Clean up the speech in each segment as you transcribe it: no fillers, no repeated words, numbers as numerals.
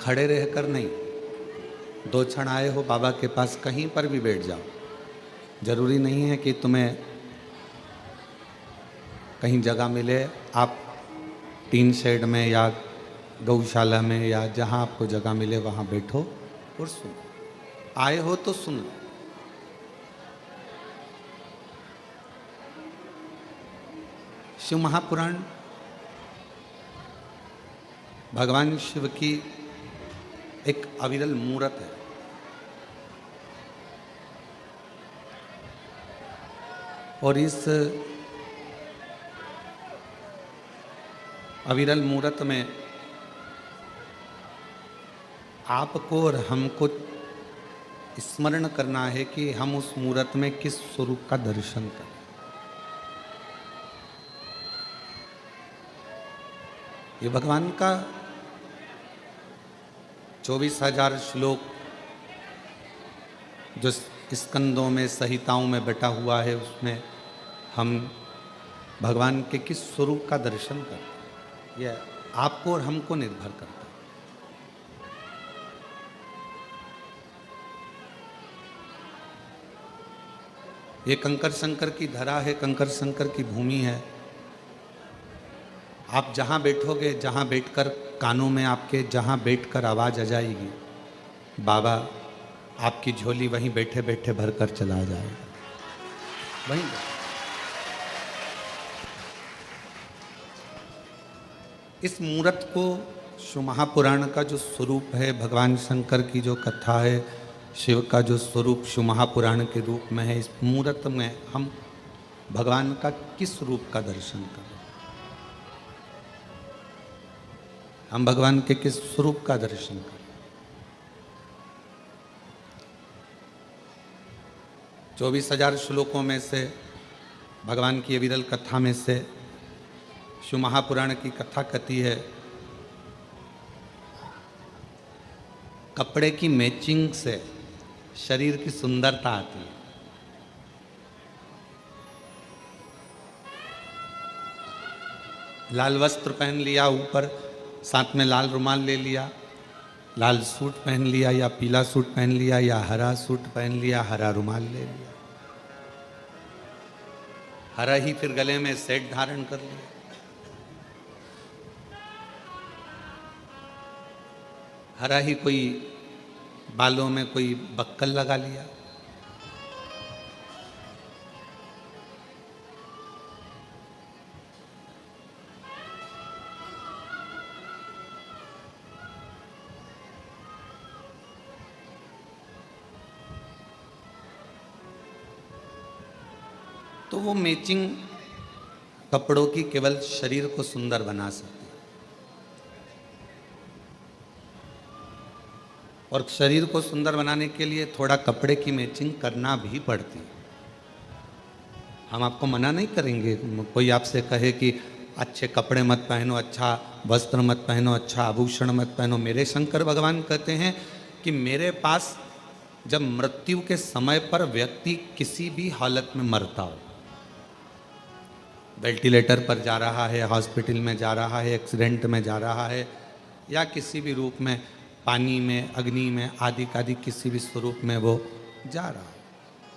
खड़े रहकर नहीं, 2 क्षण आए हो बाबा के पास, कहीं पर भी बैठ जाओ। जरूरी नहीं है कि तुम्हें कहीं जगह मिले, आप टीन शेड में या गौशाला में या जहाँ आपको जगह मिले वहाँ बैठो और सुनो। आए हो तो सुनो। शिव महापुराण भगवान शिव की एक अविरल मूर्त है। और इस अविरल मूर्त में आपको और हमको स्मरण करना है कि हम उस मूर्त में किस स्वरूप का दर्शन करें। ये भगवान का 24,000 श्लोक जो स्कंदों में संहिताओं में बैठा हुआ है, उसमें हम भगवान के किस स्वरूप का दर्शन करते हैं, यह आपको और हमको निर्भर करता है। ये कंकर शंकर की धरा है, कंकर शंकर की भूमि है। आप जहाँ बैठोगे, जहाँ बैठकर कानों में आपके जहाँ बैठकर आवाज़ आ जाएगी, बाबा आपकी झोली वहीं बैठे बैठे भरकर चला जाएगा। वहीं इस मूर्त को शिव महापुराण का जो स्वरूप है, भगवान शंकर की जो कथा है, शिव का जो स्वरूप शिव महापुराण के रूप में है, इस मूर्त में हम भगवान का किस रूप का दर्शन करें, हम भगवान के किस स्वरूप का दर्शन करें। 24,000 श्लोकों में से, भगवान की विरल कथा में से शिव महापुराण की कथा कहती है, कपड़े की मैचिंग से शरीर की सुंदरता आती है। लाल वस्त्र पहन लिया, ऊपर साथ में लाल रुमाल ले लिया, लाल सूट पहन लिया या पीला सूट पहन लिया या हरा सूट पहन लिया, हरा रुमाल ले लिया, हरा ही फिर गले में सेट धारण कर लिया, हरा ही कोई बालों में कोई बक्कल लगा लिया। तो वो मैचिंग कपड़ों की केवल शरीर को सुंदर बना सकती है, और शरीर को सुंदर बनाने के लिए थोड़ा कपड़े की मैचिंग करना भी पड़ती है। हम आपको मना नहीं करेंगे, कोई आपसे कहे कि अच्छे कपड़े मत पहनो, अच्छा वस्त्र मत पहनो, अच्छा आभूषण मत पहनो। मेरे शंकर भगवान कहते हैं कि मेरे पास जब मृत्यु के समय पर व्यक्ति किसी भी हालत में मरता हो, वेंटिलेटर पर जा रहा है, हॉस्पिटल में जा रहा है, एक्सीडेंट में जा रहा है, या किसी भी रूप में पानी में, अग्नि में, आदि आदि किसी भी स्वरूप में वो जा रहा है,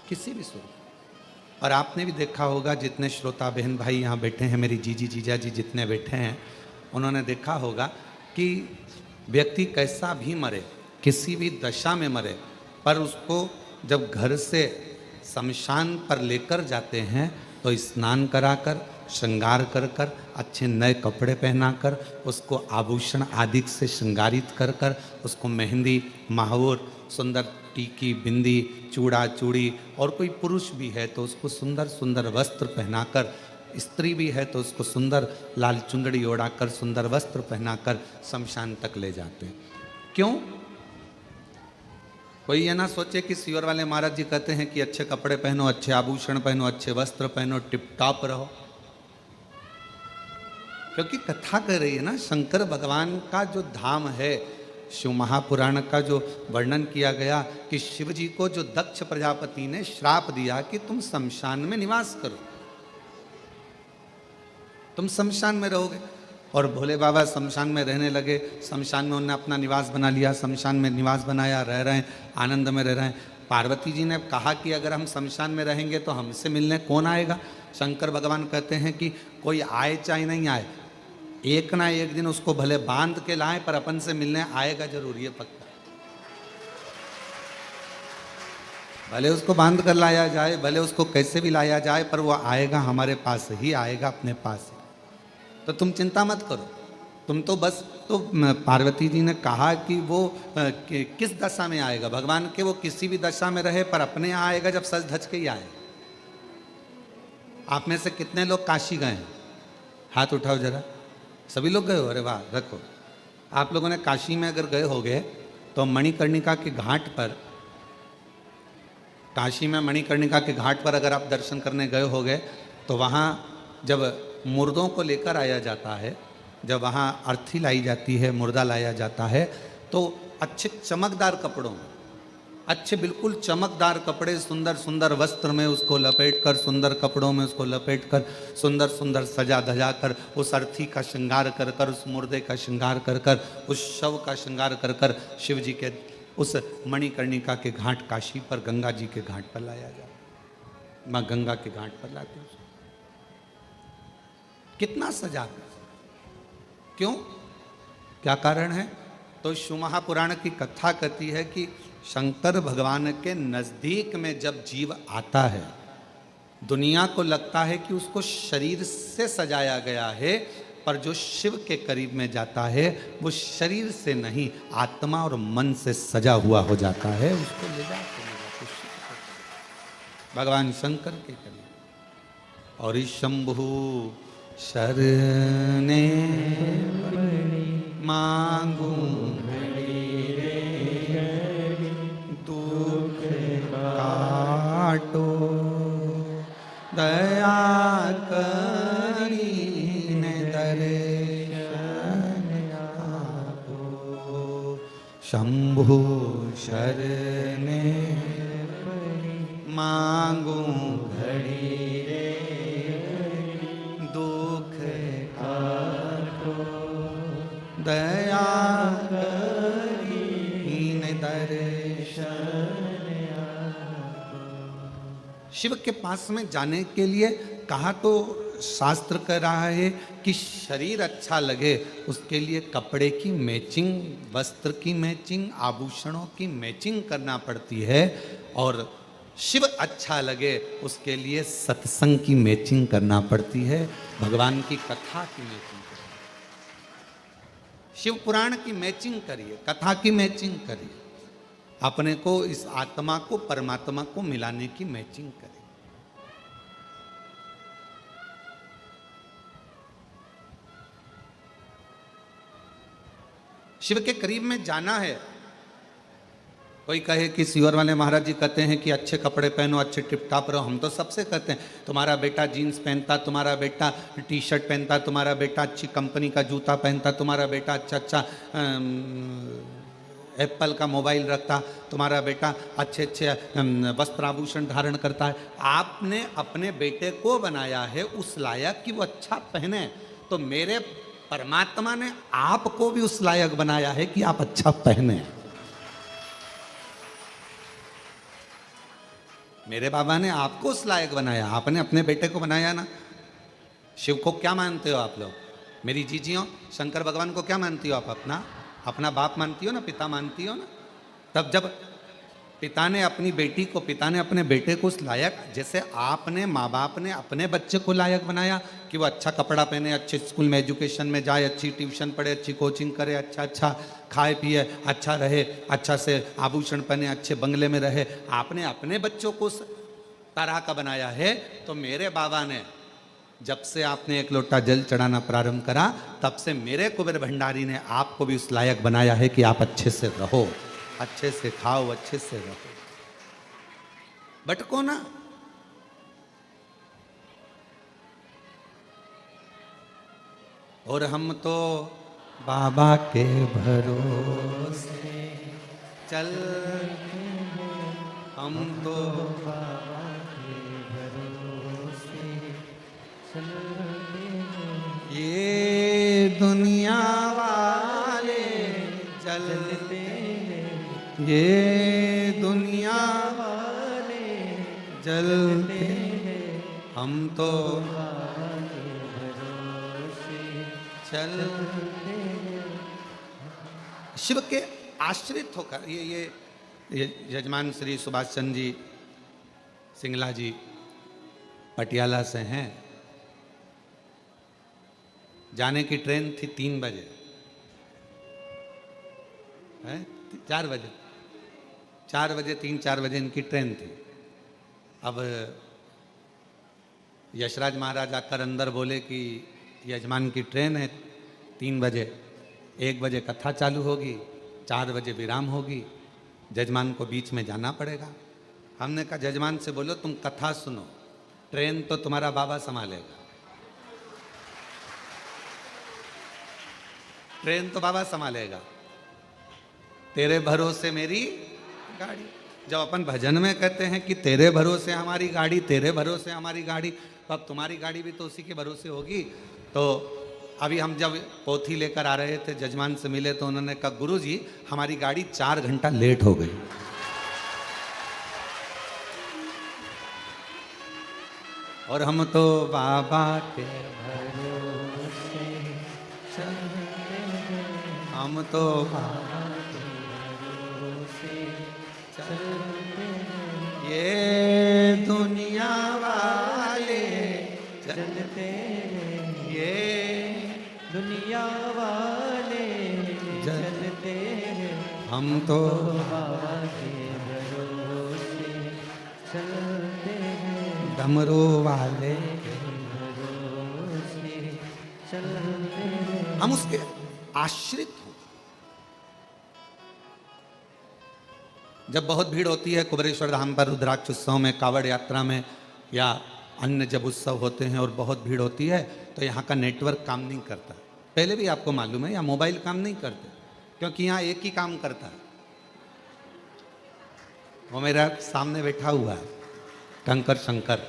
किसी भी स्वरूप। और आपने भी देखा होगा, जितने श्रोता बहन भाई यहाँ बैठे हैं, मेरी जीजी जीजा जी जितने बैठे हैं, उन्होंने देखा होगा कि व्यक्ति कैसा भी मरे, किसी भी दशा में मरे, पर उसको जब घर से शमशान पर लेकर जाते हैं तो स्नान कराकर, श्रृंगार कर कर, अच्छे नए कपड़े पहनाकर, उसको आभूषण आदि से श्रृंगारित कर कर, उसको मेहंदी, महावर, सुंदर टीकी, बिंदी, चूड़ा चूड़ी, और कोई पुरुष भी है तो उसको सुंदर सुंदर वस्त्र पहनाकर, स्त्री भी है तो उसको सुंदर लाल चुंदड़ी ओढ़ाकर, सुंदर वस्त्र पहनाकर शमशान तक ले जाते हैं। क्यों? कोई ये ना सोचे कि सीवर वाले महाराज जी कहते हैं कि अच्छे कपड़े पहनो, अच्छे आभूषण पहनो, अच्छे वस्त्र पहनो, टिप टॉप रहो। क्योंकि कथा कह रही है ना, शंकर भगवान का जो धाम है, शिव महापुराण का जो वर्णन किया गया कि शिव जी को जो दक्ष प्रजापति ने श्राप दिया कि तुम शमशान में निवास करो, तुम शमशान में रहोगे। और भोले बाबा शमशान में रहने लगे। शमशान में उन्होंने अपना निवास बना लिया, शमशान में निवास बनाया, रह रहे हैं, आनंद में रह रहे हैं। पार्वती जी ने कहा कि अगर हम शमशान में रहेंगे तो हमसे मिलने कौन आएगा? शंकर भगवान कहते हैं कि कोई आए चाहे नहीं आए, एक ना एक दिन उसको भले बांध के लाएं, पर अपन से मिलने आएगा जरूर, ये पक्का। भले उसको बांध कर लाया जाए, भले उसको कैसे भी लाया जाए, पर वो आएगा, हमारे पास ही आएगा, अपने पास ही। तो तुम चिंता मत करो, तुम तो बस, तो पार्वती जी ने कहा कि वो किस दशा में आएगा? भगवान के वो किसी भी दशा में रहे, पर अपने यहाँ आएगा जब सज धज के ही आए। आप में से कितने लोग काशी गए हैं? हाथ उठाओ जरा। सभी लोग गए हो? अरे वाह, रखो। आप लोगों ने काशी में अगर गए होगे तो मणिकर्णिका के घाट पर, काशी में मणिकर्णिका के घाट पर अगर आप दर्शन करने गए होगे तो वहाँ जब मुर्दों को लेकर आया जाता है, जब वहाँ अर्थी लाई जाती है, मुर्दा लाया जाता है, तो अच्छे चमकदार कपड़ों में, अच्छे बिल्कुल चमकदार कपड़े, सुंदर सुंदर वस्त्र में उसको लपेट कर, सुंदर कपड़ों में उसको लपेट कर, सुंदर सुंदर सजा धजा कर, उस अर्थी का श्रृंगार कर कर, उस मुर्दे का श्रृंगार कर कर, उस शव का श्रृंगार कर कर शिव जी के उस मणिकर्णिका के घाट, काशी पर गंगा जी के घाट पर लाया जाए। माँ गंगा के घाट पर लाते हैं। कितना सजा कर, क्यों, क्या कारण है? तो शिव महापुराण की कथा कहती है कि शंकर भगवान के नजदीक में जब जीव आता है, दुनिया को लगता है कि उसको शरीर से सजाया गया है, पर जो शिव के करीब में जाता है वो शरीर से नहीं, आत्मा और मन से सजा हुआ हो जाता है। उसको ले जाते भगवान शंकर के करीब। और शंभु शरणे मांगू दुख काटो, दया करीने दर्शन आपो। शंभु शरणे मांगू घड़ी दुख काटो, दया करीने दर्शन आपो। शिव के पास में जाने के लिए कहा तो शास्त्र कह रहा है कि शरीर अच्छा लगे उसके लिए कपड़े की मैचिंग, वस्त्र की मैचिंग, आभूषणों की मैचिंग करना पड़ती है। और शिव अच्छा लगे उसके लिए सत्संग की मैचिंग करना पड़ती है, भगवान की कथा की मैचिंग करिए, शिव पुराण की मैचिंग करिए, कथा की मैचिंग करिए, अपने को, इस आत्मा को परमात्मा को मिलाने की मैचिंग करिए। शिव के करीब में जाना है। कोई कहे कि सीवर वाले महाराज जी कहते हैं कि अच्छे कपड़े पहनो, अच्छे टिपटाप रहो। हम तो सबसे कहते हैं, तुम्हारा बेटा जीन्स पहनता, तुम्हारा बेटा टी शर्ट पहनता, तुम्हारा बेटा अच्छी कंपनी का जूता पहनता, तुम्हारा बेटा अच्छा अच्छा एप्पल का मोबाइल रखता, तुम्हारा बेटा अच्छे अच्छे वस्त्र आभूषण धारण करता है। आपने अपने बेटे को बनाया है उस लायक कि वो अच्छा पहने, तो मेरे परमात्मा ने आपको भी उस लायक बनाया है कि आप अच्छा पहने। मेरे बाबा ने आपको उस लायक बनाया, आपने अपने बेटे को बनाया ना। शिव को क्या मानते हो आप लोग? मेरी जीजियों, शंकर भगवान को क्या मानती हो आप? अपना अपना बाप मानती हो ना, पिता मानती हो ना। तब जब पिता ने अपनी बेटी को, पिता ने अपने बेटे को उस लायक, जैसे आपने, माँ बाप ने अपने बच्चे को लायक बनाया कि वो अच्छा कपड़ा पहने, अच्छे स्कूल में एजुकेशन में जाए, अच्छी ट्यूशन पढ़े, अच्छी कोचिंग करे, अच्छा अच्छा खाए पिए, अच्छा रहे, अच्छा से आभूषण पहने, अच्छे बंगले में रहे, आपने अपने बच्चों को उस तरह का बनाया है। तो मेरे बाबा ने, जब से आपने एक लोटा जल चढ़ाना प्रारंभ करा, तब से मेरे कुबेर भंडारी ने आपको भी उस लायक बनाया है कि आप अच्छे से रहो, अच्छे से खाओ, अच्छे से रहो, भटको ना। और हम तो बाबा के भरोसे चल, हम तो बाबा के भरोसे चल, ये दुनिया वाले जलते हैं, ये दुनिया वाले जलते हैं, हम तो चलते हैं। शिव के आश्रित होकर ये यजमान श्री सुभाष चंद्र जी सिंगला जी पटियाला से हैं। जाने की ट्रेन थी 3 बजे, है 4 बजे, 4 बजे 3-4 बजे इनकी ट्रेन थी। अब यशराज महाराज आकर अंदर बोले कि यजमान की ट्रेन है 3 बजे, 1 बजे कथा चालू होगी, 4 बजे विराम होगी, जजमान को बीच में जाना पड़ेगा। हमने कहा जजमान से बोलो तुम कथा सुनो, ट्रेन तो तुम्हारा बाबा संभालेगा, ट्रेन तो बाबा संभालेगा, तेरे भरोसे मेरी गाड़ी। जब अपन भजन में कहते हैं कि तेरे भरोसे हमारी गाड़ी, तेरे भरोसे हमारी गाड़ी, तो अब तुम्हारी गाड़ी भी तो उसी के भरोसे होगी। तो अभी हम जब पोथी लेकर आ रहे थे, जजमान से मिले तो उन्होंने कहा गुरुजी हमारी गाड़ी 4 घंटा लेट हो गई। और हम तो बाबा के भरोसे चलते हैं, हम तो बाबा के भरोसे चलते हैं, ये दुनिया वाले चलते हैं, ये दुनिया वाले चलते हैं, हम तो बाबा के भरोसे चलते हैं, डमरू वाले भरोसे चलते हैं। हम उसके आश्रित हो। जब बहुत भीड़ होती है कुबेरेश्वर धाम पर रुद्राक्ष उत्सव में, कावड़ यात्रा में, या अन्य जब उत्सव होते हैं और बहुत भीड़ होती है, तो यहाँ का नेटवर्क काम नहीं करता। पहले भी आपको मालूम है, यहाँ मोबाइल काम नहीं करते, क्योंकि यहाँ एक ही काम करता है। वो मेरा सामने बैठा हुआ है कंकर शंकर,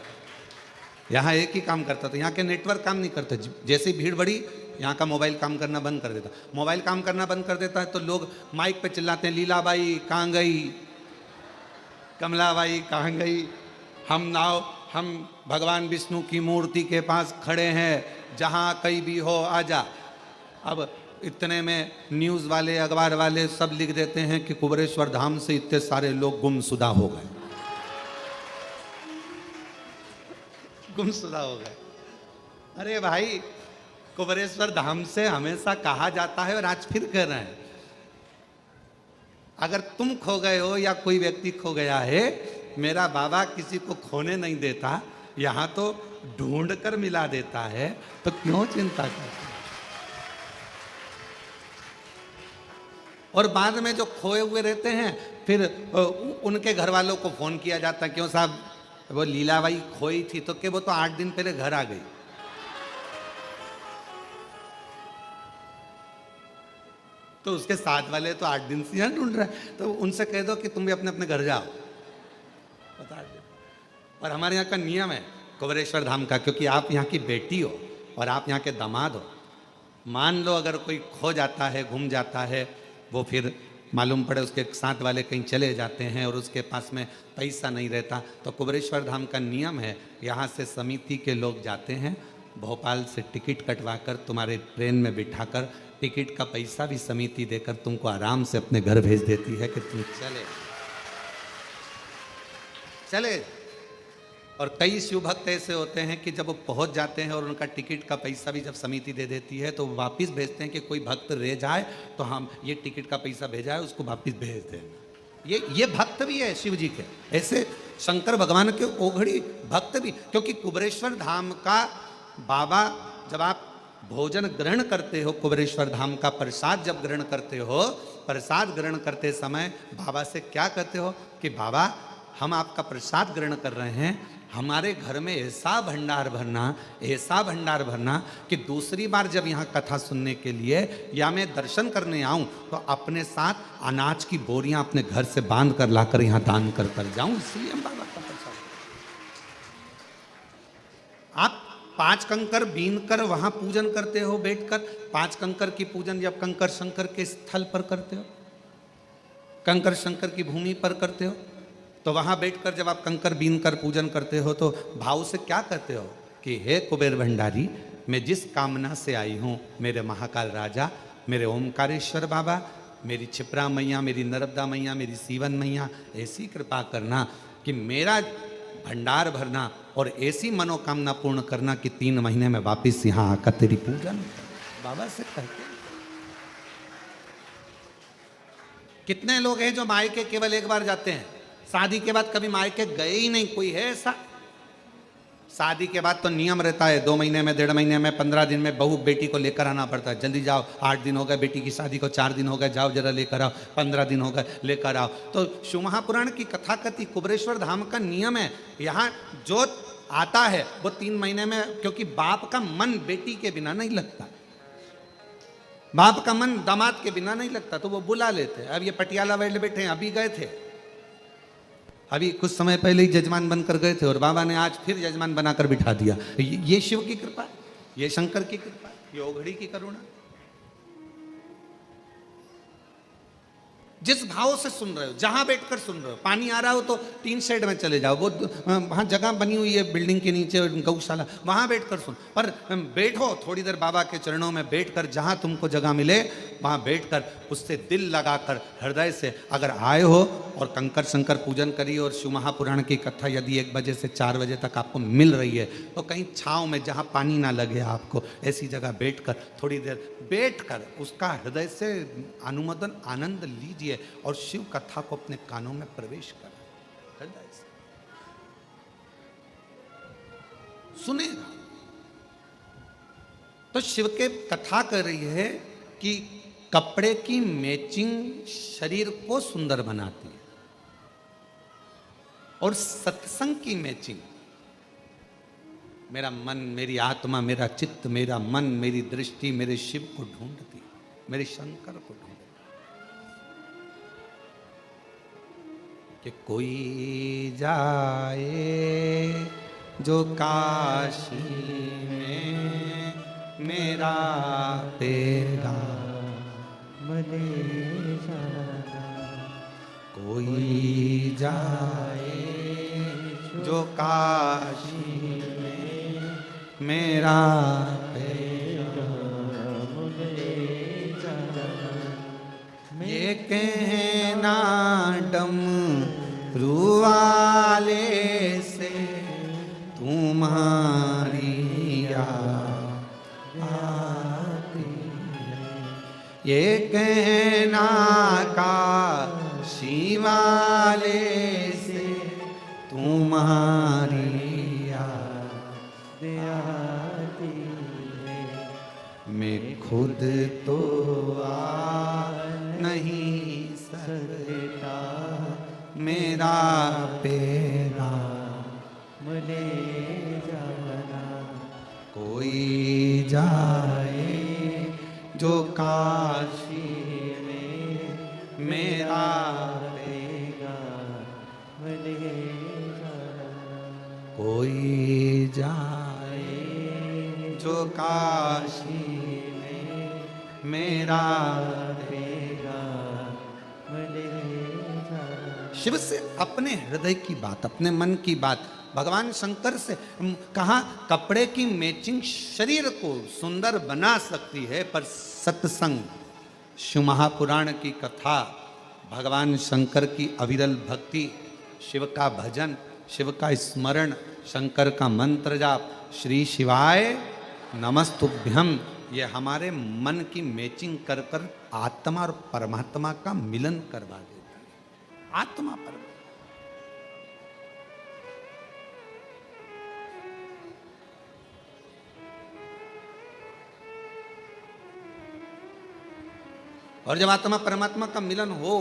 यहाँ एक ही काम करता था। यहाँ के नेटवर्क काम नहीं करते। जैसी भीड़ बढ़ी, यहाँ का मोबाइल काम करना बंद कर देता। मोबाइल काम करना बंद कर देता है तो लोग माइक पे चिल्लाते हैं, लीलाबाई कहाँ गई, कमलाबाई कहाँ गई, हम भगवान विष्णु की मूर्ति के पास खड़े हैं, जहाँ कहीं भी हो आजा। अब इतने में न्यूज़ वाले, अखबार वाले सब लिख देते हैं कि कुबेरेश्वर धाम से इतने सारे लोग गुमशुदा हो गए, गुमशुदा हो गए। अरे भाई, कुबेरेश्वर धाम से हमेशा कहा जाता है और आज फिर कह रहे हैं, अगर तुम खो गए हो या कोई व्यक्ति खो गया है, मेरा बाबा किसी को खोने नहीं देता, यहाँ तो ढूंढ कर मिला देता है, तो क्यों चिंता करते। और बाद में जो खोए हुए रहते हैं, फिर उनके घर वालों को फोन किया जाता है, क्यों साहब वो लीलाबाई खोई थी, तो कि वो तो 8 दिन पहले घर आ गई। तो उसके साथ वाले तो 8 दिन से यहाँ ढूंढ रहे हैं, तो उनसे कह दो कि तुम भी अपने अपने घर जाओ, बता दो। और हमारे यहाँ का नियम है कुबेरेश्वर धाम का, क्योंकि आप यहाँ की बेटी हो और आप यहाँ के दामाद हो। मान लो अगर कोई खो जाता है, गुम जाता है, वो फिर मालूम पड़े उसके साथ वाले कहीं चले जाते हैं और उसके पास में पैसा नहीं रहता, तो कुबेरेश्वर धाम का नियम है, यहाँ से समिति के लोग जाते हैं, भोपाल से टिकट कटवाकर तुम्हारे ट्रेन में बिठाकर, टिकट का पैसा भी समिति देकर तुमको आराम से अपने घर भेज देती है कि तुम चले। और कई शिव भक्त ऐसे होते हैं कि जब वो पहुंच जाते हैं और उनका टिकट का पैसा भी जब समिति दे देती है, तो वापस भेजते हैं कि कोई भक्त रह जाए तो हम ये टिकट का पैसा भेजा है उसको वापस भेज दें। ये भक्त भी है शिव जी के, ऐसे शंकर भगवान के ओघड़ी भक्त भी। क्योंकि कुबेरेश्वर धाम का बाबा, जब आप भोजन ग्रहण करते हो, कुबेरेश्वर धाम का प्रसाद जब ग्रहण करते हो, प्रसाद ग्रहण करते समय बाबा से क्या कहते हो कि बाबा हम आपका प्रसाद ग्रहण कर रहे हैं, हमारे घर में ऐसा भंडार भरना कि दूसरी बार जब यहाँ कथा सुनने के लिए या मैं दर्शन करने आऊँ तो अपने साथ अनाज की बोरियां अपने घर से बांध कर लाकर यहाँ दान कर जाऊँ। इसलिए हम बाबा का प्रसाद। 5 कंकर बीन कर वहां पूजन करते हो बैठकर। 5 कंकर की पूजन जब कंकर शंकर के स्थल पर करते हो, कंकर शंकर की भूमि पर करते हो, तो वहां बैठकर जब आप कंकर बीन कर पूजन करते हो तो भाव से क्या कहते हो कि हे कुबेर भंडारी, मैं जिस कामना से आई हूं, मेरे महाकाल राजा, मेरे ओमकारेश्वर बाबा, मेरी छिपरा मैया, मेरी नर्मदा मैया, मेरी सीवन मैया, ऐसी कृपा करना कि मेरा भंडार भरना और ऐसी मनोकामना पूर्ण करना कि 3 महीने में वापिस यहां आकर तेरी पूजन। बाबा से कहते हैं। कितने लोग हैं जो मायके केवल एक बार जाते हैं, शादी के बाद कभी मायके गए ही नहीं? कोई है ऐसा? शादी के बाद तो नियम रहता है 2 महीने में, 1.5 महीने में, 15 दिन में बहू बेटी को लेकर आना पड़ता है। जल्दी जाओ, 8 दिन हो गए बेटी की शादी को, 4 दिन हो गए, जाओ जरा लेकर आओ, 15 दिन हो गए लेकर आओ। तो शिव महापुराण की कथा कथी कुबेरेश्वर धाम का नियम है, यहाँ जो आता है वो 3 महीने में, क्योंकि बाप का मन बेटी के बिना नहीं लगता, बाप का मन दामाद के बिना नहीं लगता, तो वो बुला लेते हैं। अब ये पटियाला वाले बैठे हैं, अभी गए थे, अभी कुछ समय पहले ही जजमान बनकर गए थे और बाबा ने आज फिर जजमान बनाकर बिठा दिया। ये शिव की कृपा, ये शंकर की कृपा, ये ओघड़ी की करुणा। जिस भाव से सुन रहे हो, जहां बैठकर सुन रहे हो, पानी आ रहा हो तो 3 शेड में चले जाओ, वो वहां जगह बनी हुई है बिल्डिंग के नीचे गौशाला, वहां बैठकर सुन। पर बैठो थोड़ी देर बाबा के चरणों में बैठकर, जहां तुमको जगह मिले वहां बैठकर उससे दिल लगाकर हृदय से अगर आए हो और कंकर शंकर पूजन करिए और शिव महापुराण की कथा यदि 1 बजे से 4 बजे तक आपको मिल रही है तो कहीं छांव में जहां पानी ना लगे आपको, ऐसी जगह बैठकर थोड़ी देर बैठकर उसका हृदय से अनुमोदन आनंद लीजिए और शिव कथा को अपने कानों में प्रवेश करें, हृदय से सुनेगा। तो शिव के कथा कर रही है कि कपड़े की मैचिंग शरीर को सुंदर बनाती है और सत्संग की मैचिंग मेरा मन, मेरी आत्मा, मेरा चित्त, मेरा मन, मेरी दृष्टि मेरे शिव को ढूंढती, मेरे शंकर को ढूंढती। कि कोई जाए जो काशी में मेरा पैगाम ले जाना, कोई जाए जो काशी में मेरा पैगाम ले जाना, ये कहना डमरू वाले से तुम्हारी याद आती है, ये कहना काशी वाले से तुम्हारी याद आती है, मैं खुद तो आ नहीं सकता, मेरा पैगाम ले जाना, कोई जाए जो काशी में मेरा पैगाम ले जाना, कोई जाए जो काशी में मेरा पैगाम ले जाना। शिव से अपने हृदय की बात, अपने मन की बात भगवान शंकर से कहा, कपड़े की मैचिंग शरीर को सुंदर बना सकती है पर सत्संग, शिव महापुराण की कथा, भगवान शंकर की अविरल भक्ति, शिव का भजन, शिव का स्मरण, शंकर का मंत्र जाप, श्री शिवाय नमस्तुभ्यम, ये हमारे मन की मैचिंग कर कर आत्मा और परमात्मा का मिलन करवा देता है। आत्मा पर और जब आत्मा परमात्मा का मिलन हो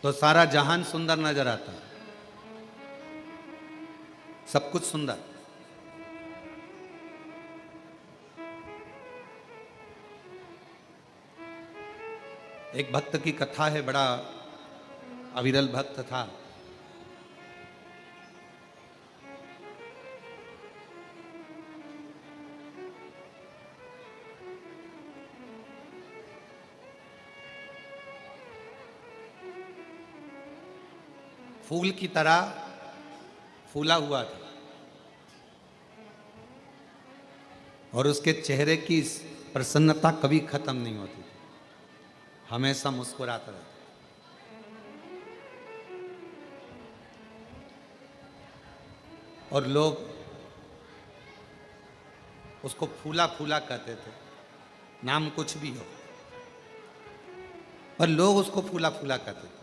तो सारा जहान सुंदर नजर आता है, सब कुछ सुंदर। एक भक्त की कथा है, बड़ा अविरल भक्त था। फूल की तरह फूला हुआ था और उसके चेहरे की प्रसन्नता कभी खत्म नहीं होती थी, हमेशा मुस्कुराता रहता। और लोग उसको फूला फूला कहते थे, नाम कुछ भी हो, पर लोग उसको फूला फूला कहते थे।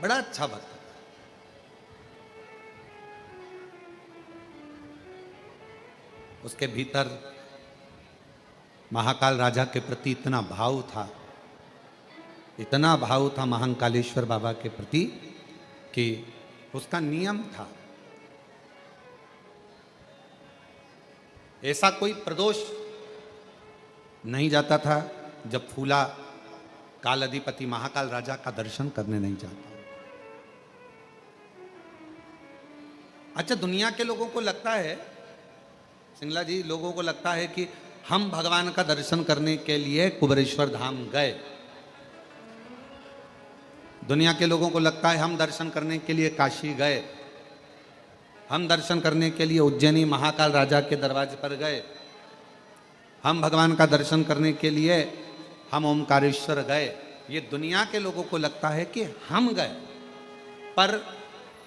बड़ा अच्छा भक्त था। उसके भीतर महाकाल राजा के प्रति इतना भाव था, इतना भाव था महाकालेश्वर बाबा के प्रति कि उसका नियम था, ऐसा कोई प्रदोष नहीं जाता था जब फूला काल अधिपति महाकाल राजा का दर्शन करने नहीं जाता। अच्छा, दुनिया के लोगों को लगता है, सिंगला जी, लोगों को लगता है कि हम भगवान का दर्शन करने के लिए कुबेरेश्वर धाम गए। दुनिया के लोगों को लगता है हम दर्शन करने के लिए काशी गए, हम दर्शन करने के लिए उज्जैनी महाकाल राजा के दरवाजे पर गए, हम भगवान का दर्शन करने के लिए हम ओमकारेश्वर गए। ये दुनिया के लोगों को लगता है कि हम गए, पर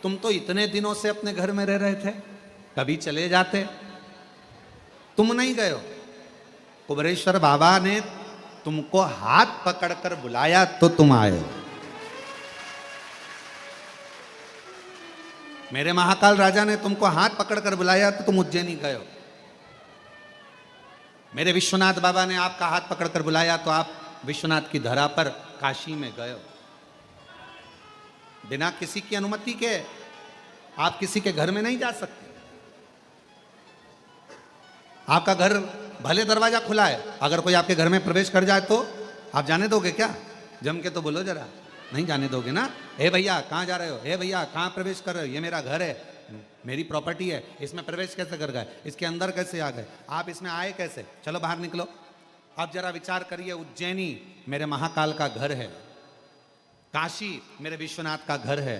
तुम तो इतने दिनों से अपने घर में रह रहे थे, कभी चले जाते, तुम नहीं गए हो। कुबेरेश्वर बाबा ने तुमको हाथ पकड़कर बुलाया तो तुम आए हो। मेरे महाकाल राजा ने तुमको हाथ पकड़कर बुलाया तो तुम उज्जैनी गए हो। मेरे विश्वनाथ बाबा ने आपका हाथ पकड़कर बुलाया तो आप विश्वनाथ की धरा पर काशी में गए हो। बिना किसी की अनुमति के आप किसी के घर में नहीं जा सकते। आपका घर भले दरवाजा खुला है, अगर कोई आपके घर में प्रवेश कर जाए तो आप जाने दोगे क्या? जम के तो बोलो जरा, नहीं जाने दोगे ना। हे भैया कहाँ जा रहे हो? हे भैया कहाँ प्रवेश कर रहे हो? ये मेरा घर है, मेरी प्रॉपर्टी है, इसमें प्रवेश कैसे कर गए? इसके अंदर कैसे आ गए? आप इसमें आए कैसे? चलो बाहर निकलो। अब जरा विचार करिए, उज्जैनी मेरे महाकाल का घर है, काशी मेरे विश्वनाथ का घर है,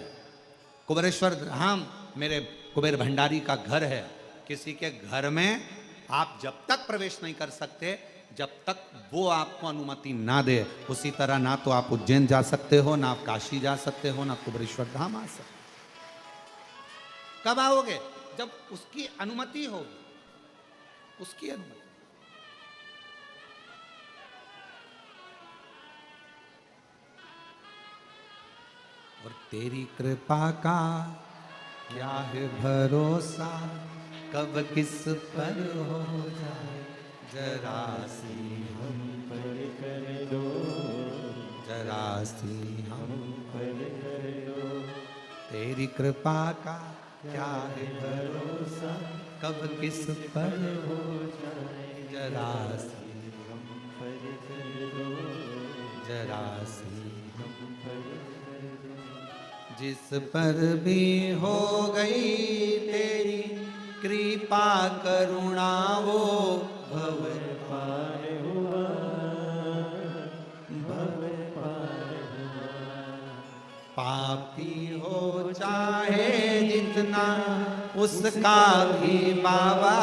कुबेरेश्वर धाम मेरे कुबेर भंडारी का घर है। किसी के घर में आप जब तक प्रवेश नहीं कर सकते जब तक वो आपको अनुमति ना दे। उसी तरह ना तो आप उज्जैन जा सकते हो, ना आप काशी जा सकते हो, ना कुबेरेश्वर धाम आ सकते। कब आओगे? जब उसकी अनुमति होगी, उसकी अनुमति। और तेरी कृपा का क्या है भरोसा, कब किस पर हो जाए, जरा सी हम पर कर दो, जरा सी हम पर कर दो। तेरी कृपा का क्या है भरोसा, कब किस पर हो जाए, जरा सी हम पर कर दो, जरा सी हम पर कर दो। जिस पर भी हो गई तेरी कृपा करुणा, वो भव पार हुआ, भव पार हुआ। पापी हो चाहे जितना, उसका भी बाबा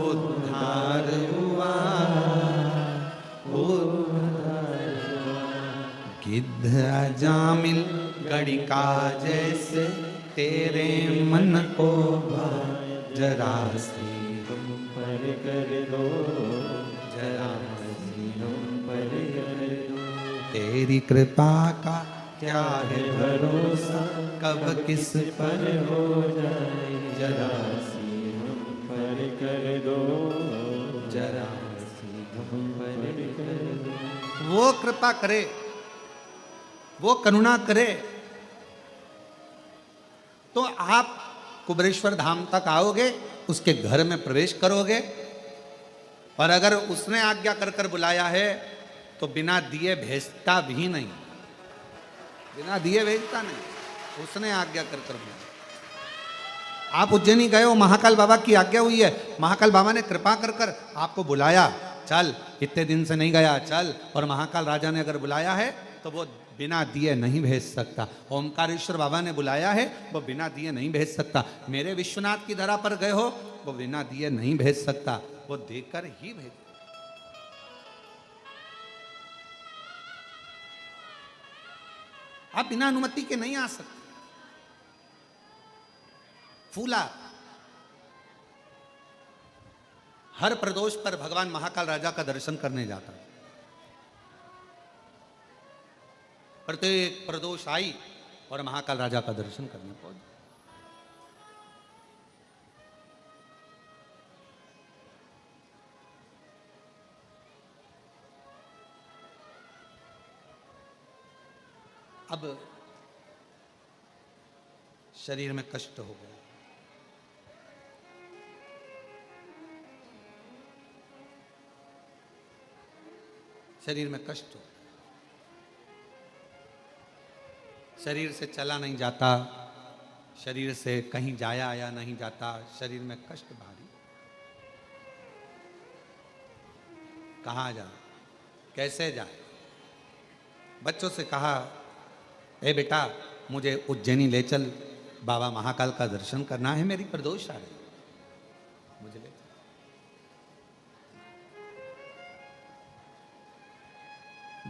उद्धार हुआ, उद्धार हुआ। गिद्ध अजामिल गड़िका जैसे तेरे मन को जरा सी हम पर कर दो, जरा सी हम पर कर दो। तेरी कृपा का क्या है भरोसा, कब किस पर हो जाए, जरा सी हम पर कर दो, जरा सी हम पर कर दो। वो कृपा करे, वो करुणा करे तो आप कुबेरेश्वर धाम तक आओगे, उसके घर में प्रवेश करोगे। और अगर उसने आज्ञा कर कर बुलाया है तो बिना दिए भेजता भी नहीं, बिना दिए भेजता नहीं, उसने आज्ञा कर कर बुलाया। आप उज्जैनी गए हो, महाकाल बाबा की आज्ञा हुई है, महाकाल बाबा ने कृपा कर कर आपको बुलाया, चल इतने दिन से नहीं गया चल। और महाकाल राजा ने अगर बुलाया है तो वो बिना दिए नहीं भेज सकता। ओमकारेश्वर बाबा ने बुलाया है, वो बिना दिए नहीं भेज सकता। मेरे विश्वनाथ की धरा पर गए हो, वो बिना दिए नहीं भेज सकता, वो देकर ही भेज। आप बिना अनुमति के नहीं आ सकते। फूला हर प्रदोष पर भगवान महाकाल राजा का दर्शन करने जाता है। प्रत्येक प्रदोष आई और महाकाल राजा का दर्शन करने पहुंच। अब शरीर में कष्ट हो गया। शरीर में कष्ट हो, शरीर से चला नहीं जाता, शरीर से कहीं जाया आया नहीं जाता, शरीर में कष्ट भारी। कहाँ जाए, कैसे जाए? बच्चों से कहा, ए बेटा मुझे उज्जैनी ले चल, बाबा महाकाल का दर्शन करना है, मेरी प्रदोष आ रही, मुझे ले चल।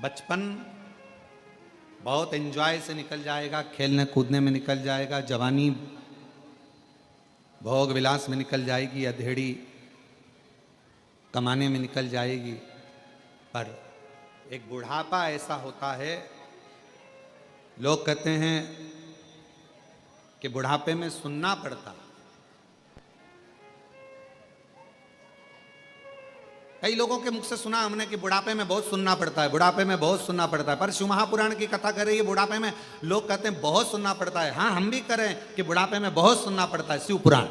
बचपन बहुत एंजॉय से निकल जाएगा, खेलने कूदने में निकल जाएगा, जवानी भोग विलास में निकल जाएगी, अधेड़ी कमाने में निकल जाएगी। पर एक बुढ़ापा ऐसा होता है, लोग कहते हैं कि बुढ़ापे में सुनना पड़ता। कई लोगों के मुख से सुना हमने कि बुढ़ापे में बहुत सुनना पड़ता है, बुढ़ापे में बहुत सुनना पड़ता है। पर शिव महापुराण की कथा कर रही है, बुढ़ापे में लोग कहते हैं बहुत सुनना पड़ता है। हाँ, हम भी करें कि बुढ़ापे में बहुत सुनना पड़ता है। शिव पुराण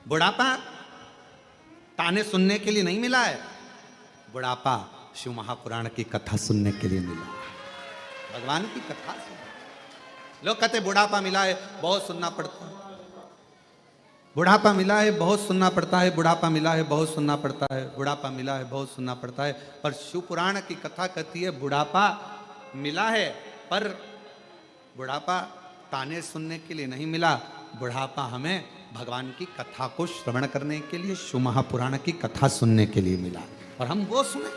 बुढ़ापा ताने सुनने के लिए नहीं मिला है, बुढ़ापा शिव महापुराण की कथा सुनने के लिए मिला, भगवान की कथा सुनने। लोग कहते बुढ़ापा मिला है बहुत सुनना पड़ता है, बुढ़ापा मिला है बहुत सुनना पड़ता है, बुढ़ापा मिला है बहुत सुनना पड़ता है, बुढ़ापा मिला है बहुत सुनना पड़ता है। पर शिव पुराण की कथा कहती है बुढ़ापा मिला है, पर बुढ़ापा ताने सुनने के लिए नहीं मिला, बुढ़ापा हमें भगवान की कथा को श्रवण करने के लिए, शिव महापुराण की कथा सुनने के लिए मिला, और हम वो सुने।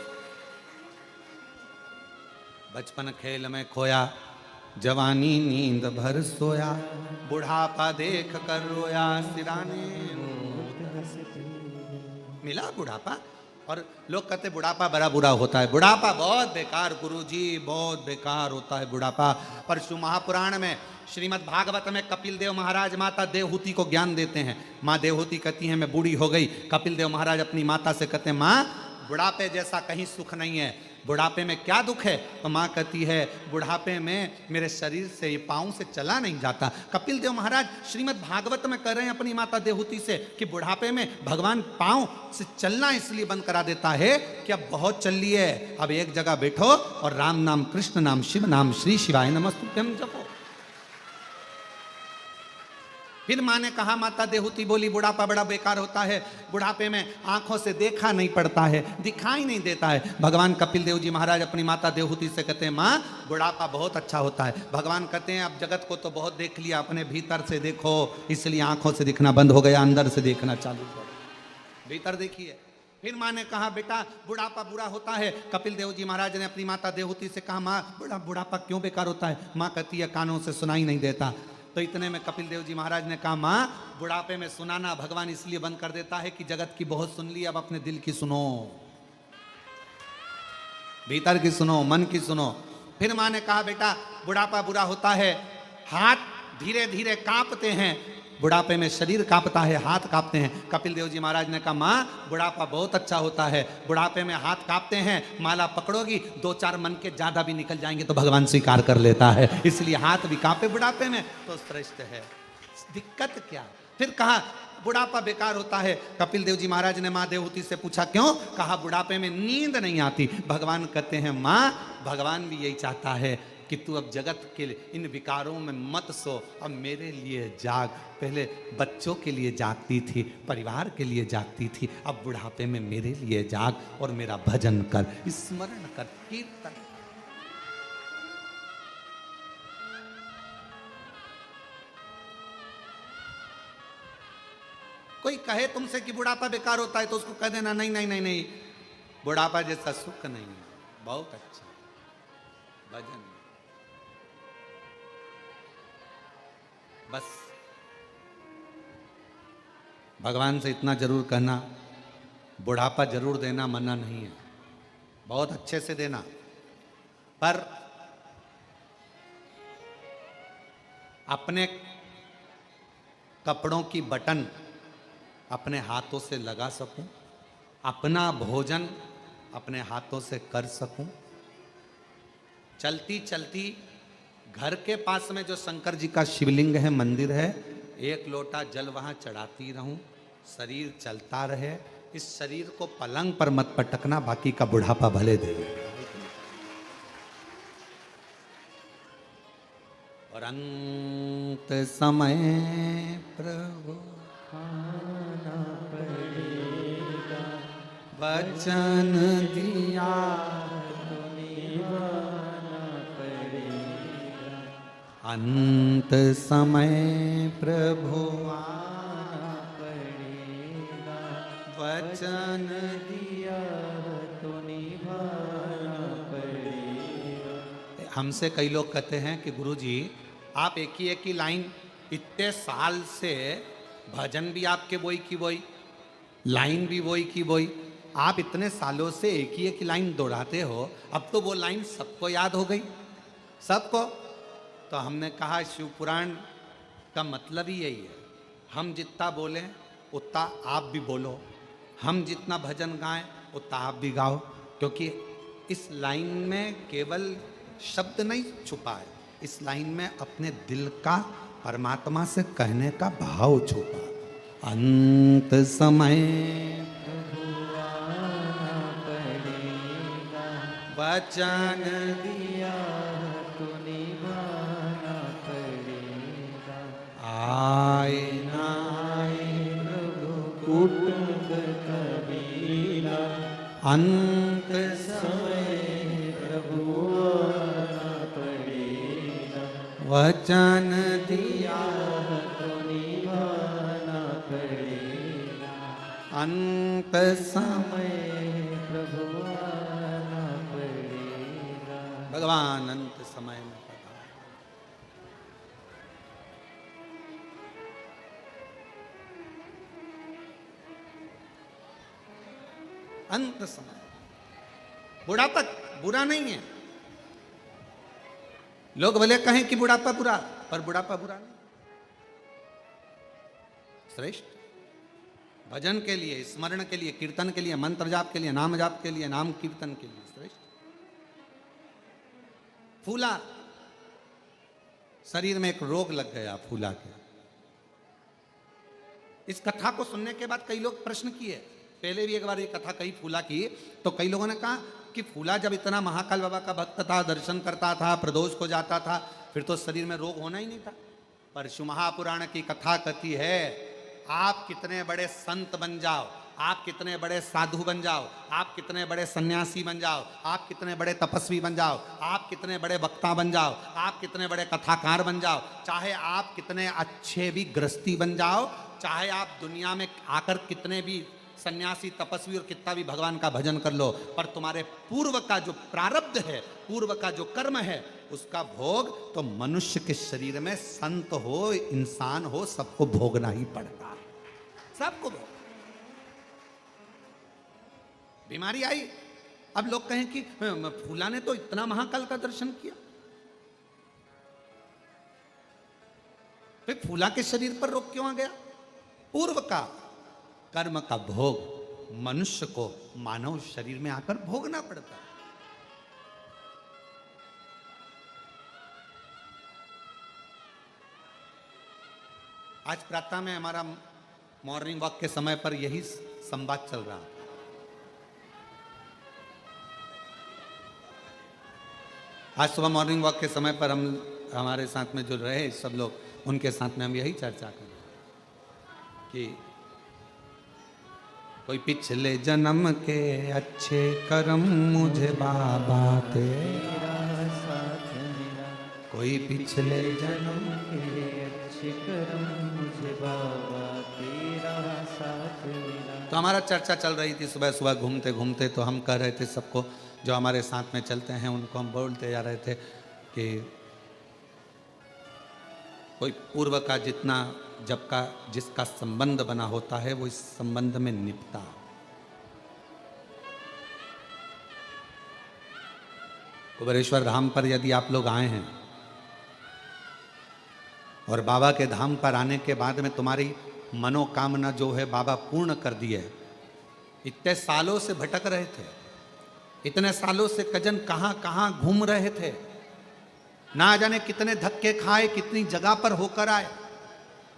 बचपन खेल में खोया, जवानी नींद भर सोया, बुढ़ापा देख कर रोया, सिराने मिला बुढ़ापा। और लोग कहते बुढ़ापा बड़ा बुरा होता है, बुढ़ापा बहुत बेकार गुरुजी, बहुत बेकार होता है बुढ़ापा। पर शिव महापुराण में श्रीमद् भागवत में कपिल देव महाराज माता देवहूति को ज्ञान देते हैं। माँ देवहूति कहती हैं मैं बूढ़ी हो गई। कपिल देव महाराज अपनी माता से कहते हैं माँ बुढ़ापे जैसा कहीं सुख नहीं है, बुढ़ापे में क्या दुख है? तो माँ कहती है बुढ़ापे में मेरे शरीर से, ये पाँव से चला नहीं जाता। कपिल देव महाराज श्रीमद् भागवत में कह रहे हैं अपनी माता देवहूति से कि बुढ़ापे में भगवान पाँव से चलना इसलिए बंद करा देता है कि अब बहुत चल लिए, अब एक जगह बैठो और राम नाम, कृष्ण नाम, शिव नाम, श्री शिवाय नमस्तुभ्यम जपो। फिर माँ ने कहा, माता देवहूति बोली बुढ़ापा बड़ा बेकार होता है, बुढ़ापे में आंखों से देखा नहीं पड़ता है, दिखाई नहीं देता है। भगवान कपिल देव जी महाराज अपनी माता देवहूति से कहते हैं माँ बुढ़ापा बहुत अच्छा होता है। भगवान कहते हैं अब जगत को तो बहुत देख लिया, अपने भीतर से देखो, इसलिए आंखों से दिखना बंद हो गया, अंदर से देखना चालू करो, भीतर देखिए। फिर माँ ने कहा बेटा बुढ़ापा बुरा होता है। कपिल देव जी महाराज ने अपनी माता देवहूति से कहा माँ बुढ़ापा क्यों बेकार होता है? माँ कहती है कानों से सुनाई नहीं देता। तो इतने में कपिल देव जी महाराज ने कहा माँ बुढ़ापे में सुनाना भगवान इसलिए बंद कर देता है कि जगत की बहुत सुन ली, अब अपने दिल की सुनो, भीतर की सुनो, मन की सुनो। फिर माँ ने कहा बेटा बुढ़ापा बुरा होता है, हाथ धीरे धीरे कांपते हैं, बुढ़ापे में शरीर कांपता है, हाथ कांपते हैं। कपिल देव जी महाराज ने कहा माँ बुढ़ापा बहुत अच्छा होता है, बुढ़ापे में हाथ कांपते हैं, माला पकड़ोगी 2-4 मन के ज्यादा भी निकल जाएंगे तो भगवान स्वीकार कर लेता है, इसलिए हाथ भी कांपे बुढ़ापे में तो श्रेष्ठ है, दिक्कत क्या? फिर कहा बुढ़ापा बेकार होता है। कपिल देव जी महाराज ने माँ देवहूति से पूछा क्यों? कहा बुढ़ापे में नींद नहीं आती। भगवान कहते हैं माँ भगवान भी यही चाहता है कि तू अब जगत के इन विकारों में मत सो, अब मेरे लिए जाग। पहले बच्चों के लिए जागती थी, परिवार के लिए जागती थी, अब बुढ़ापे में मेरे लिए जाग और मेरा भजन कर, स्मरण कर, कीर्तन। कोई कहे तुमसे कि बुढ़ापा बेकार होता है तो उसको कह देना नहीं नहीं नहीं नहीं, बुढ़ापा जैसा सुख नहीं है, बहुत अच्छा भजन। बस भगवान से इतना जरूर कहना, बुढ़ापा जरूर देना, मना नहीं है, बहुत अच्छे से देना, पर अपने कपड़ों की बटन अपने हाथों से लगा सकूं, अपना भोजन अपने हाथों से कर सकूं, चलती चलती घर के पास में जो शंकर जी का शिवलिंग है, मंदिर है, एक लोटा जल वहां चढ़ाती रहूं, शरीर चलता रहे। इस शरीर को पलंग पर मत पटकना, बाकी का बुढ़ापा भले दे। और अंत समय प्रभु आना पड़ेगा, वचन दिया तो निभाना पड़ेगा। अंत समय प्रभु आना पड़ेगा, वचन दिया तो निभाना पड़ेगा। हमसे कई लोग कहते हैं कि गुरुजी आप एक ही लाइन, इतने साल से भजन भी आपके वही की वही, लाइन भी वही की वही, आप इतने सालों से एक ही लाइन दोहराते हो, अब तो वो लाइन सबको याद हो गई, सबको। तो हमने कहा शिव पुराण का मतलब ही यही है, हम जितना बोलें उतना आप भी बोलो, हम जितना भजन गाएं उतना आप भी गाओ, क्योंकि इस लाइन में केवल शब्द नहीं छुपा है, इस लाइन में अपने दिल का परमात्मा से कहने का भाव छुपा। अंत समय प्रभु आना पड़ेगा, वचन दिया तो निभाना पड़ेगा। आए ना आए प्रभु कुटुंब कबीला, अंत समय प्रभु आना पड़ेगा, वचन दिया तो निभाना पड़ेगा। अंत समय प्रभु आना पड़ेगा। भगवान अंत समय में अंत समय। बुढ़ापा बुरा नहीं है, लोग भले कहें कि बुढ़ापा बुरा, पर बुढ़ापा बुरा नहीं, श्रेष्ठ। भजन के लिए, स्मरण के लिए, कीर्तन के लिए, मंत्र जाप के लिए, नाम जाप के लिए, नाम कीर्तन के लिए श्रेष्ठ। फूला, शरीर में एक रोग लग गया फूला के। इस कथा को सुनने के बाद कई लोग प्रश्न किए, पहले भी एक बार ये कथा कही फूला की, तो कई लोगों ने कहा कि फूला जब इतना महाकाल बाबा का भक्त था, दर्शन करता था, प्रदोष को जाता था, फिर तो शरीर में रोग होना ही नहीं था। पर शिव महापुराण की कथा कहती है, आप कितने बड़े संत बन जाओ, आप कितने बड़े साधु बन जाओ, आप कितने बड़े सन्यासी बन जाओ, आप कितने बड़े तपस्वी बन जाओ, आप कितने बड़े वक्ता बन जाओ, आप कितने बड़े कथाकार बन जाओ, चाहे आप कितने अच्छे भी गृहस्थी बन जाओ, चाहे आप दुनिया में आकर कितने भी सन्यासी तपस्वी और कितना भी भगवान का भजन कर लो, पर तुम्हारे पूर्व का जो प्रारब्ध है, पूर्व का जो कर्म है, उसका भोग तो मनुष्य के शरीर में संत हो, इंसान हो, सबको भोगना ही पड़ता है, सबको भोग। बीमारी आई, अब लोग कहें कि फूला ने तो इतना महाकाल का दर्शन किया, फिर फूला के शरीर पर रोग क्यों आ गया? पूर्व का कर्म का भोग मनुष्य को मानव शरीर में आकर भोगना पड़ता है। आज प्रातः में हमारा मॉर्निंग वॉक के समय पर यही संवाद चल रहा है। आज सुबह मॉर्निंग वॉक के समय पर हम हमारे साथ में जो रहे सब लोग, उनके साथ में हम यही चर्चा करें कि कोई पिछले जन्म के अच्छे कर्म मुझे बाबा तेरा साथ मिला, कोई पिछले जन्म के अच्छे कर्म मुझे बाबा तेरा साथ मिला। तो हमारा चर्चा चल रही थी सुबह सुबह घूमते घूमते, तो हम कह रहे थे सबको जो हमारे साथ में चलते हैं उनको हम बोलते जा रहे थे कि कोई पूर्व का जितना जब का जिसका संबंध बना होता है वो इस संबंध में निपटा। कुबेरेश्वर धाम पर यदि आप लोग आए हैं और बाबा के धाम पर आने के बाद में तुम्हारी मनोकामना जो है बाबा पूर्ण कर दी है। इतने सालों से भटक रहे थे, इतने सालों से कजन कहां कहां घूम रहे थे, ना जाने कितने धक्के खाए, कितनी जगह पर होकर आए,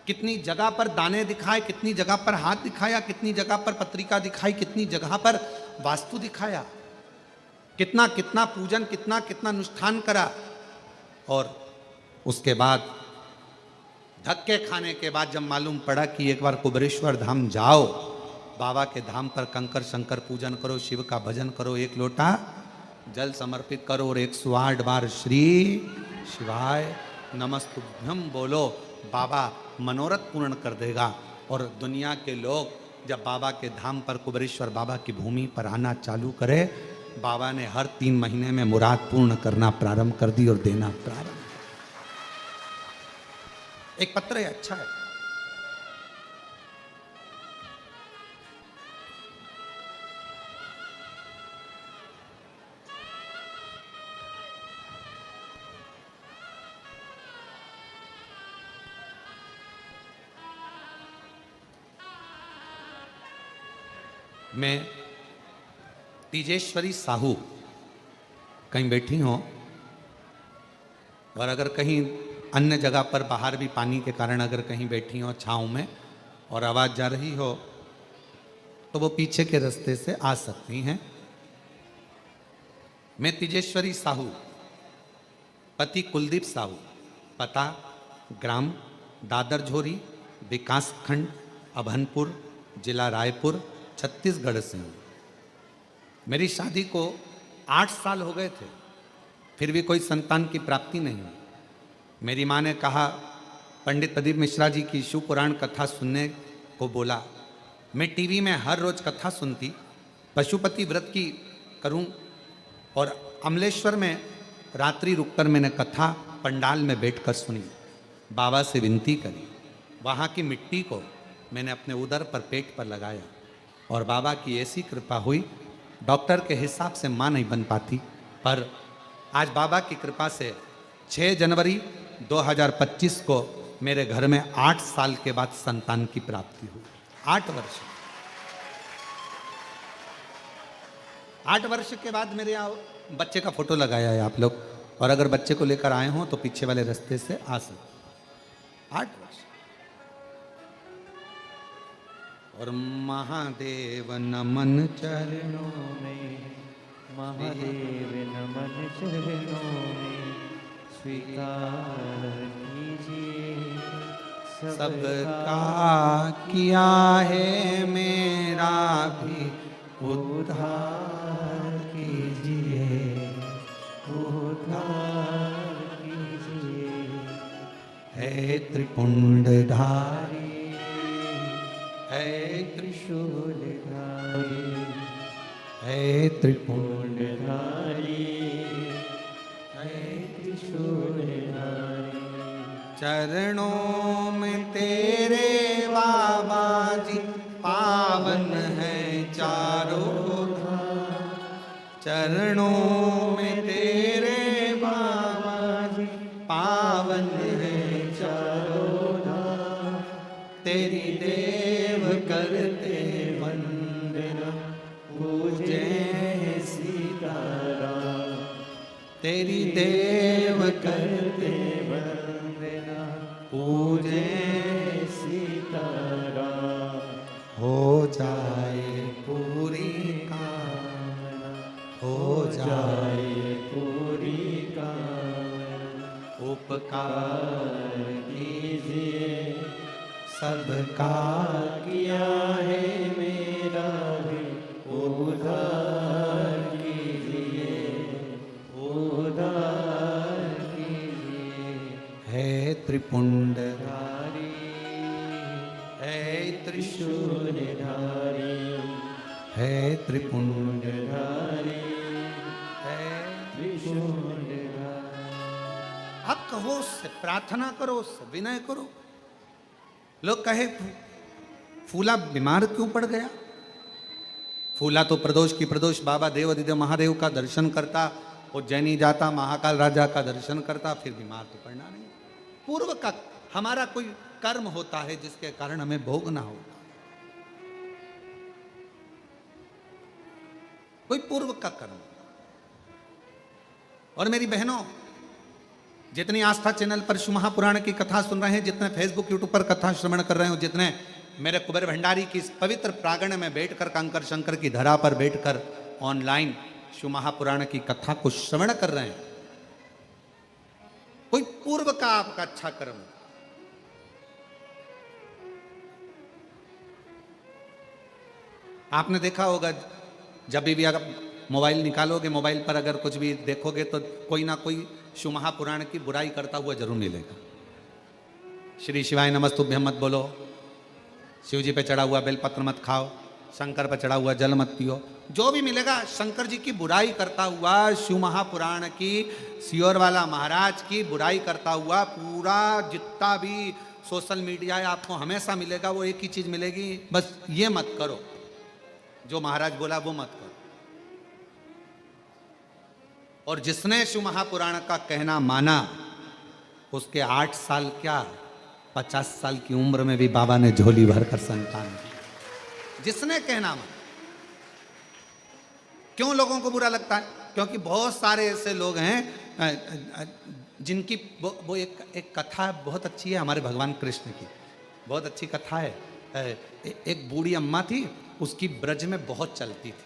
कितनी जगह पर दाने दिखाए, कितनी जगह पर हाथ दिखाया, कितनी जगह पर पत्रिका दिखाई, कितनी जगह पर वास्तु दिखाया, कितना कितना पूजन, कितना कितना अनुष्ठान करा। और उसके बाद धक्के खाने के बाद जब मालूम पड़ा कि एक बार कुबेरेश्वर धाम जाओ, बाबा के धाम पर कंकर शंकर पूजन करो, शिव का भजन करो, एक लोटा जल समर्पित करो और 108 बार श्री शिवाय नमस्तुभ्यम बोलो, बाबा मनोरथ पूर्ण कर देगा। और दुनिया के लोग जब बाबा के धाम पर कुबेरेश्वर बाबा की भूमि पर आना चालू करे, बाबा ने हर 3 महीने में मुराद पूर्ण करना प्रारंभ कर दी और देना प्रारंभ। एक पत्र है, अच्छा है। मैं तेजेश्वरी साहू कहीं बैठी हो और अगर कहीं अन्य जगह पर बाहर भी पानी के कारण अगर कहीं बैठी हो छाँव में और आवाज़ जा रही हो तो वो पीछे के रास्ते से आ सकती हैं। मैं तेजेश्वरी साहू, पति कुलदीप साहू, पता ग्राम दादर झोरी, विकास खंड अभनपुर, जिला रायपुर, छत्तीसगढ़ से हूँ। मेरी शादी को 8 साल हो गए थे, फिर भी कोई संतान की प्राप्ति नहीं हुई। मेरी माँ ने कहा, पंडित प्रदीप मिश्रा जी की शिव पुराण कथा सुनने को बोला। मैं टीवी में हर रोज कथा सुनती, पशुपति व्रत की करूं और अमलेश्वर में रात्रि रुककर मैंने कथा पंडाल में बैठकर सुनी। बाबा से विनती करी, वहाँ की मिट्टी को मैंने अपने उदर पर पेट पर लगाया और बाबा की ऐसी कृपा हुई, डॉक्टर के हिसाब से माँ नहीं बन पाती, पर आज बाबा की कृपा से 6 जनवरी 2025 को मेरे घर में 8 साल के बाद संतान की प्राप्ति हुई। 8 वर्ष, 8 वर्ष के बाद मेरे यहाँ बच्चे का फोटो लगाया है आप लोग, और अगर बच्चे को लेकर आए हों तो पीछे वाले रास्ते से आ सकते। 8 वर्ष। और महादेव नमन चरणों में, महादेव नमन चरणों में, स्वीकार कीजिए सबका किया है, मेरा भी उद्धार कीजिए, उद्धार कीजिए। है त्रिपुंडधारी, है त्रिशूलधारी, है त्रिपुंडधारी, है त्रिशूलधारी। चरणों में तेरे बाबा जी पावन है चारों धाम, चरणों में तेरे बाबा जी पावन है चारों धाम। तेरी देव करते वंदना, पूजे सीताराम। तेरी देव करते वंदना, पूजे सीताराम। हो जाए पूरी कामना, हो जाए पूरी का उपकार कीजिए, सबका किया है मेरा भी उद्धार कीजिए, उद्धार कीजिए। है त्रिपुंडधारी, धारी है त्रिशूलधारी, है त्रिपुंड, धारी है त्रिशूलधारी। अब कहो उससे, प्रार्थना करो उससे, विनय करो। लोग कहे फूला बीमार क्यों पड़ गया? फूला तो प्रदोष की प्रदोष बाबा देवादिदेव महादेव का दर्शन करता, उज्जैनी जाता, महाकाल राजा का दर्शन करता, फिर बीमार तो पड़ना नहीं। पूर्व का हमारा कोई कर्म होता है जिसके कारण हमें भोगना होता, कोई पूर्व का कर्म। और मेरी बहनों, जितनी आस्था चैनल पर शिव महापुराण की कथा सुन रहे हैं, जितने फेसबुक यूट्यूब पर कथा श्रवण कर रहे हो, जितने मेरे कुबेर भंडारी की इस पवित्र प्रांगण में बैठकर, कंकर शंकर की धरा पर बैठकर ऑनलाइन शिव महापुराण की कथा को श्रवण कर रहे हैं, कोई पूर्व का आपका अच्छा कर्म। आपने देखा होगा, जब भी अगर मोबाइल निकालोगे, मोबाइल पर अगर कुछ भी देखोगे तो कोई ना कोई शिव महापुराण की बुराई करता हुआ जरूर मिलेगा। श्री शिवाय नमस्तुभ्यं मत बोलो, शिव जी पे चढ़ा हुआ बेलपत्र मत खाओ, शंकर पर चढ़ा हुआ जल मत पियो, जो भी मिलेगा शंकर जी की बुराई करता हुआ, शिव महापुराण की, सियोर वाला महाराज की बुराई करता हुआ पूरा जितना भी सोशल मीडिया है आपको हमेशा मिलेगा। वो एक ही चीज मिलेगी, बस ये मत करो, जो महाराज बोला वो मत करो। और जिसने शिव महापुराण का कहना माना, उसके 8 साल क्या 50 साल की उम्र में भी बाबा ने झोली भरकर संतान दी। जिसने कहना माना। क्यों लोगों को बुरा लगता है? क्योंकि बहुत सारे ऐसे लोग हैं जिनकी वो एक कथा बहुत अच्छी है हमारे भगवान कृष्ण की, बहुत अच्छी कथा है। एक बूढ़ी अम्मा थी, उसकी ब्रज में बहुत चलती थी,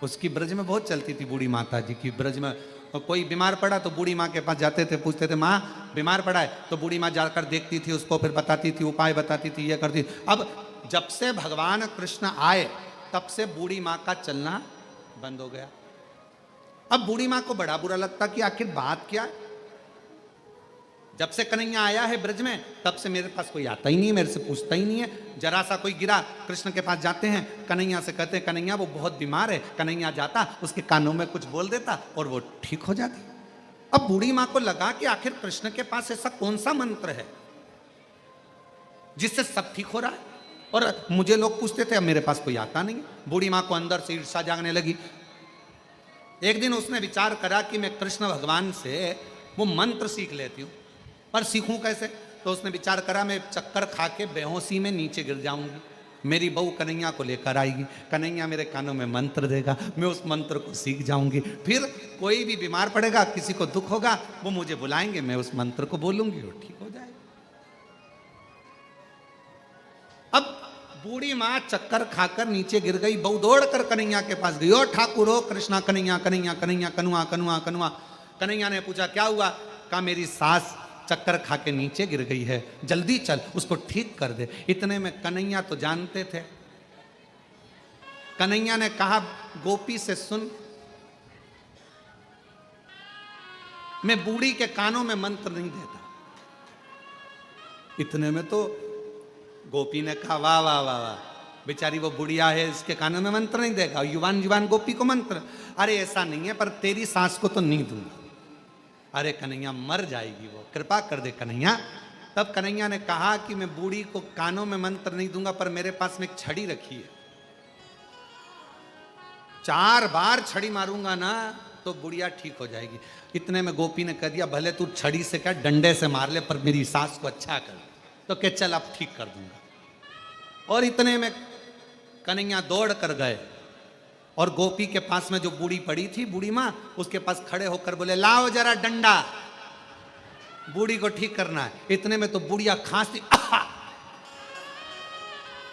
उसकी ब्रज में बहुत चलती थी बूढ़ी माता जी की ब्रज में। कोई बीमार पड़ा तो बूढ़ी माँ के पास जाते थे, पूछते थे माँ बीमार पड़ा है, तो बूढ़ी माँ जाकर देखती थी उसको, फिर बताती थी, उपाय बताती थी, ये करती। अब जब से भगवान कृष्ण आए तब से बूढ़ी माँ का चलना बंद हो गया। अब बूढ़ी माँ को बड़ा बुरा लगता कि आखिर बात क्या है। जब से कन्हैया आया है ब्रज में तब से मेरे पास कोई आता ही नहीं है, मेरे से पूछता ही नहीं है। जरा सा कोई गिरा, कृष्ण के पास जाते हैं, कन्हैया से कहते हैं कन्हैया वो बहुत बीमार है। कन्हैया जाता, उसके कानों में कुछ बोल देता और वो ठीक हो जाती। अब बूढ़ी माँ को लगा कि आखिर कृष्ण के पास ऐसा कौन सा मंत्र है जिससे सब ठीक हो रहा है, और मुझे लोग पूछते थे, अब मेरे पास कोई आता नहीं। बूढ़ी माँ को अंदर से ईर्ष्या जागने लगी। एक दिन उसने विचार करा कि मैं कृष्ण भगवान से वो मंत्र सीख लेती हूँ, पर सीखूं कैसे? तो उसने विचार करा मैं चक्कर खा के बेहोशी में नीचे गिर जाऊंगी, मेरी बहू कन्हैया को लेकर आएगी, कन्हैया मेरे कानों में मंत्र देगा, मैं उस मंत्र को सीख जाऊंगी, फिर कोई भी बीमार पड़ेगा, किसी को दुख होगा, वो मुझे बुलाएंगे, मैं उस मंत्र को बोलूंगी, वो ठीक हो जाएगा। अब बूढ़ी माँ चक्कर खाकर नीचे गिर गई, बहू दौड़ कर कन्हैया के पास गई, ओ ठाकुर हो कृष्णा, कन्हैया कन्हैया कन्हैया कनुआ कनुआ कनुआ। कन्हैया ने पूछा क्या हुआ? कहा मेरी सास चक्कर खा के नीचे गिर गई है, जल्दी चल उसको ठीक कर दे। इतने में कन्हैया तो जानते थे। कन्हैया ने कहा गोपी से सुन, मैं बूढ़ी के कानों में मंत्र नहीं देता। इतने में तो गोपी ने कहा वाह वाह वाह वाह, बेचारी वो बुढ़िया है, इसके कानों में मंत्र नहीं देगा, युवान युवान गोपी को मंत्र। अरे ऐसा नहीं है, पर तेरी सास को तो नहीं दूंगा। अरे कन्हैया मर जाएगी वो, कृपा कर दे कन्हैया। तब कन्हैया ने कहा कि मैं बूढ़ी को कानों में मंत्र नहीं दूंगा, पर मेरे पास में एक छड़ी रखी है, 4 बार छड़ी मारूंगा ना तो बुढ़िया ठीक हो जाएगी। इतने में गोपी ने कह दिया भले तू छड़ी से क्या डंडे से मार ले, पर मेरी सास को अच्छा कर। तो क्या चल अब ठीक कर दूंगा। और इतने में कन्हैया दौड़ कर गए और गोपी के पास में जो बूढ़ी पड़ी थी, बूढ़ी माँ, उसके पास खड़े होकर बोले लाओ जरा डंडा, बूढ़ी को ठीक करना है। इतने में तो बुढ़िया खांसती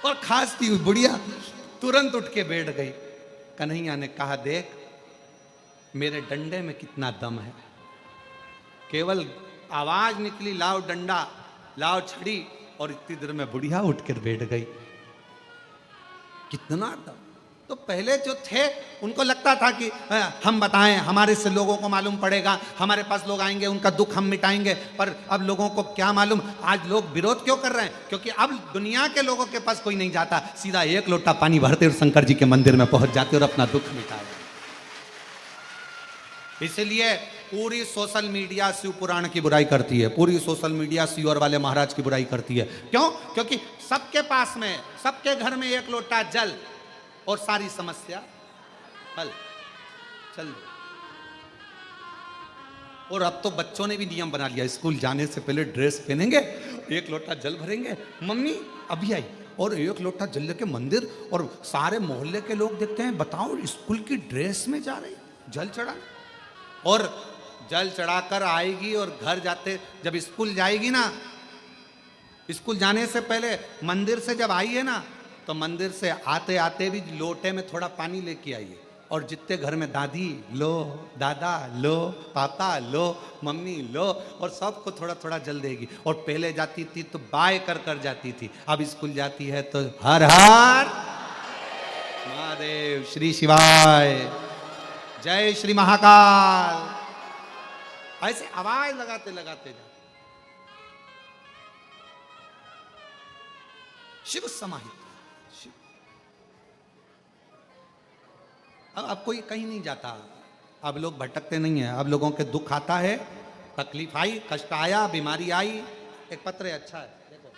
और खांसती हुई बुढ़िया तुरंत उठ के बैठ गई। कन्हैया ने कहा देख मेरे डंडे में कितना दम है, केवल आवाज निकली, लाओ डंडा, लाओ छड़ी, और इतनी देर में बुढ़िया उठकर बैठ गई। कितना था। तो पहले जो थे उनको लगता था कि हम बताएं, हमारे से लोगों को मालूम पड़ेगा, हमारे पास लोग आएंगे, उनका दुख हम मिटाएंगे। पर अब लोगों को क्या मालूम, आज लोग विरोध क्यों कर रहे हैं? क्योंकि अब दुनिया के लोगों के पास कोई नहीं जाता, सीधा एक लोटा पानी भरते और शंकर जी के मंदिर में पहुंच जाते और अपना दुख मिटाते। इसलिए पूरी सोशल मीडिया शिव पुराण की बुराई करती है, पूरी सोशल मीडिया शिवर वाले महाराज की बुराई करती है। क्यों? क्योंकि सबके पास में, सबके घर में एक लोटा जल और सारी समस्या हल। चल। और अब तो बच्चों ने भी नियम बना लिया, स्कूल जाने से पहले ड्रेस पहनेंगे, एक लोटा जल भरेंगे, मम्मी अभी आई, और एक लोटा जल लेके मंदिर, और सारे मोहल्ले के लोग देखते हैं, बताओ स्कूल की ड्रेस में जा रही जल चढ़ा। और जल चढ़ाकर आएगी और घर जाते, जब स्कूल जाएगी ना, स्कूल जाने से पहले मंदिर से जब आई है ना, तो मंदिर से आते आते भी लोटे में थोड़ा पानी लेके आइए। और जितने घर में दादी लो, दादा लो, पापा लो, मम्मी लो, और सबको थोड़ा थोड़ा जल देगी। और पहले जाती थी तो बाय कर कर जाती थी, अब स्कूल जाती है तो हर हर महादेव, श्री शिवाय, जय श्री महाकाल, ऐसे आवाज लगाते लगाते जा। शिव समाहित। शिव। अब कोई कहीं नहीं जाता, अब लोग भटकते नहीं है, अब लोगों के दुख आता है, तकलीफ आई, कष्ट आया, बीमारी आई। एक पत्र है, अच्छा है, देखो।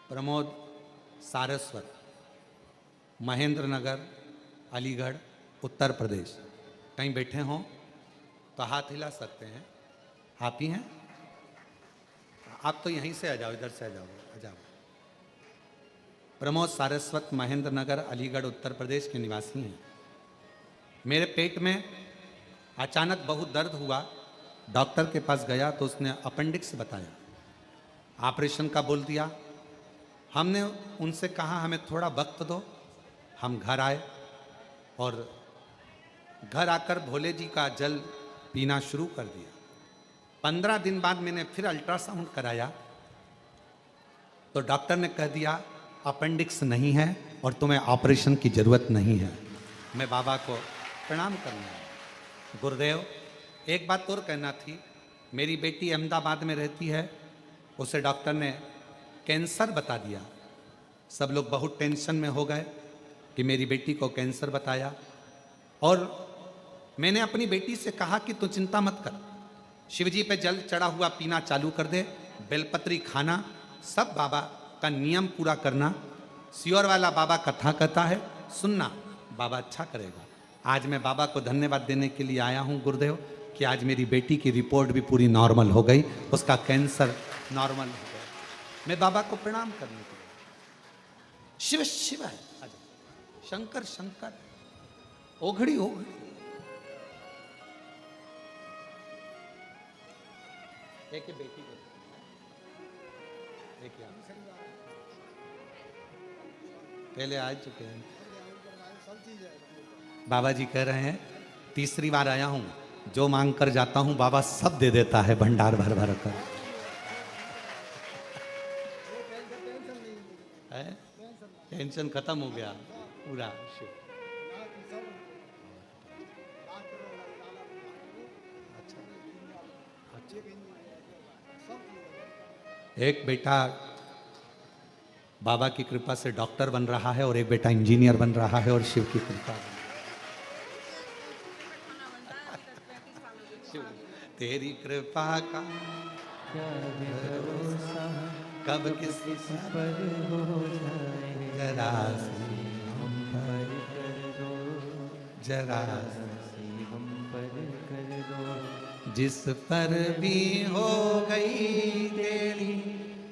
प्रमोद सारस्वत, महेंद्र नगर, अलीगढ़, उत्तर प्रदेश। कहीं बैठे हों तो हाथ हिला सकते हैं। आप ही हैं? आप तो यहीं से आ जाओ, इधर से आ जाओ, आ जाओ। प्रमोद सारस्वत, महेंद्र नगर, अलीगढ़, उत्तर प्रदेश के निवासी हैं। मेरे पेट में अचानक बहुत दर्द हुआ, डॉक्टर के पास गया तो उसने अपेंडिक्स बताया, ऑपरेशन का बोल दिया। हमने उनसे कहा हमें थोड़ा वक्त दो। हम घर आए और घर आकर भोले जी का जल पीना शुरू कर दिया। 15 दिन बाद मैंने फिर अल्ट्रासाउंड कराया तो डॉक्टर ने कह दिया अपेंडिक्स नहीं है और तुम्हें ऑपरेशन की ज़रूरत नहीं है। मैं बाबा को प्रणाम करना है। गुरुदेव, एक बात और कहना थी, मेरी बेटी अहमदाबाद में रहती है, उसे डॉक्टर ने कैंसर बता दिया। सब लोग बहुत टेंशन में हो गए कि मेरी बेटी को कैंसर बताया। और मैंने अपनी बेटी से कहा कि तू चिंता मत कर, शिवजी पे जल चढ़ा हुआ पीना चालू कर दे, बेलपत्री खाना, सब बाबा का नियम पूरा करना। सियोर वाला बाबा कथा कहता है, सुनना, बाबा अच्छा करेगा। आज मैं बाबा को धन्यवाद देने के लिए आया हूँ गुरुदेव कि आज मेरी बेटी की रिपोर्ट भी पूरी नॉर्मल हो गई, उसका कैंसर नॉर्मल हो गया। मैं बाबा को प्रणाम करने के लिए। शिव शिव है, शंकर शंकर, ओघड़ी ओघड़ी। एक बेटी को देखिए, पहले आ चुके हैं। बाबा जी कह रहे हैं तीसरी बार आया हूं, जो मांग कर जाता हूं बाबा सब दे देता है भंडार भर भर कर। टेंशन खत्म हो गया पूरा। अच्छा, अच्छा। एक बेटा बाबा की कृपा से डॉक्टर बन रहा है और एक बेटा इंजीनियर बन रहा है, और शिव की कृपा। तेरी कृपा का भरोसा कब किसी पर हो जाए, जरा हम पर कर दो, जरा हम पर कर दो। जिस पर भी हो गई तेरी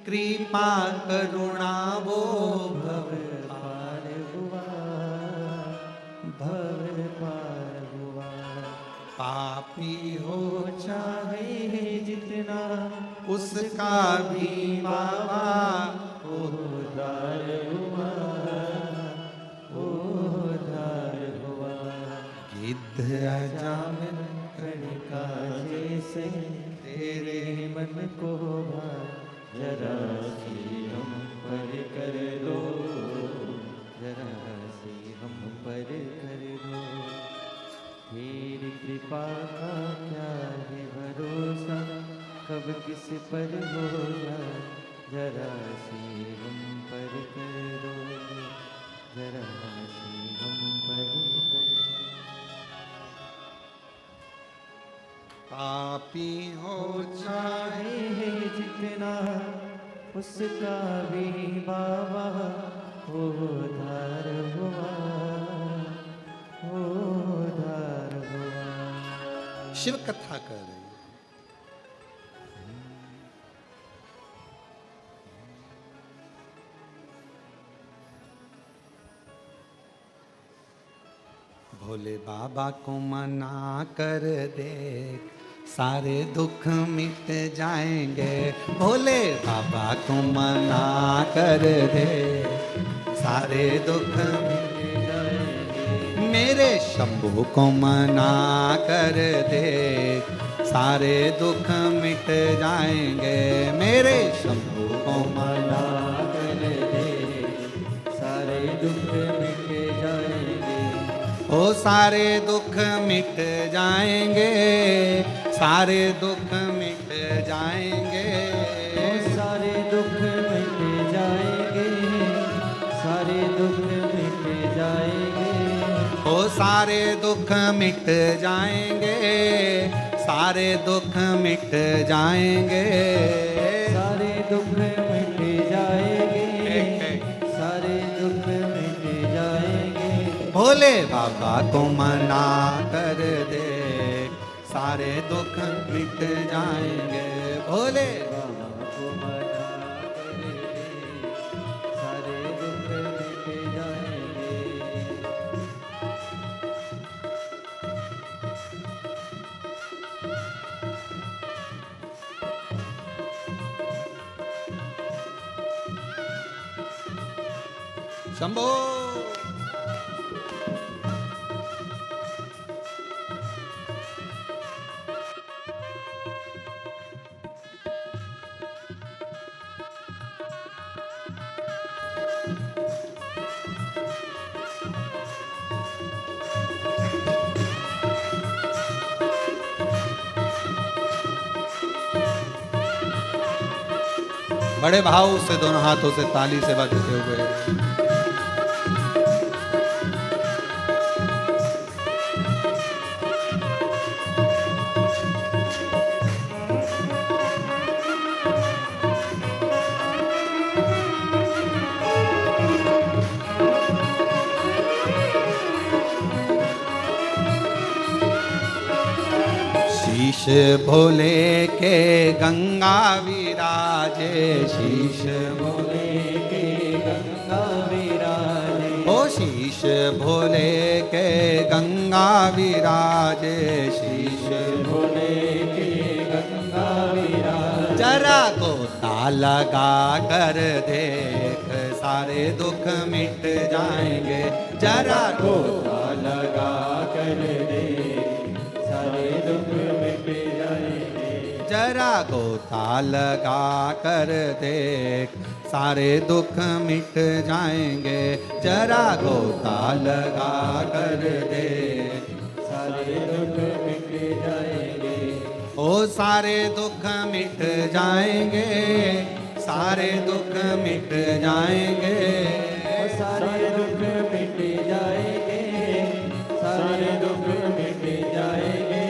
कृपा करुणा वो भव पार हुआ, भव उसका भी बाबा उद्धार हुआ, उद्धार हुआ। गिद्ध अजामिल कणिका जैसे तेरे मन को भा, जरा सी हम पर कर दो, जरा सी हम पर कर दो। तेरी कृपा का क्या है भरोसा, कब किस पर हो जाए, जरा सी हम पर कर दो, जरा सी हम पर कर दो। पापी हो चाहे चाहे जितना उसका भी बाबा उद्धार हुआ, उद्धार हुआ। शिव कथा कर रही है। भोले बाबा को मना कर देख, सारे दुख मिट जाएंगे। भोले बाबा को मना कर दे, सारे दुख मिट जाएंगे। मेरे शंभू को मना कर दे, सारे दुख मिट जाएंगे। मेरे शंभू को मना कर दे, सारे दुख मिट जाएंगे। ओ सारे दुख मिट जाएंगे, सारे दुख मिट जाएंगे। ओ सारे दुख मिट जाएंगे, सारे दुख मिट जाएंगे। ओ सारे दुख मिट जाएंगे, सारे दुख मिट जाएंगे। सारे दुख मिट जाएंगे, सारे दुख मिट जाएंगे। भोले बाबा को मना कर दे, सारे दुख मिट जाएंगे। भोले बाबा को मना कर दे, सारे दुख मिट जाएंगे। शंभो बड़े भाव से दोनों हाथों से ताली से बजते हुए शीश भोले के गंगा विराजे, शीश भोले के गंगा विराजे। ओ शीश भोले के गंगा विराजे, शीश भोले के गंगा विराजे। जरा गोता लगा कर देख, सारे दुख मिट जाएंगे। जरा गोता लगा कर दे, सारे दुख मिट जाएंगे। जरा गोता लगा कर देख, सारे दुख मिट जाएंगे। जरा गोता लगा कर देख, सारे दुख मिट जाएंगे। ओ सारे दुख मिट जाएंगे, सारे दुख मिट जाएंगे। ओ सारे दुख मिट जाएंगे, सारे दुख मिट जाएंगे।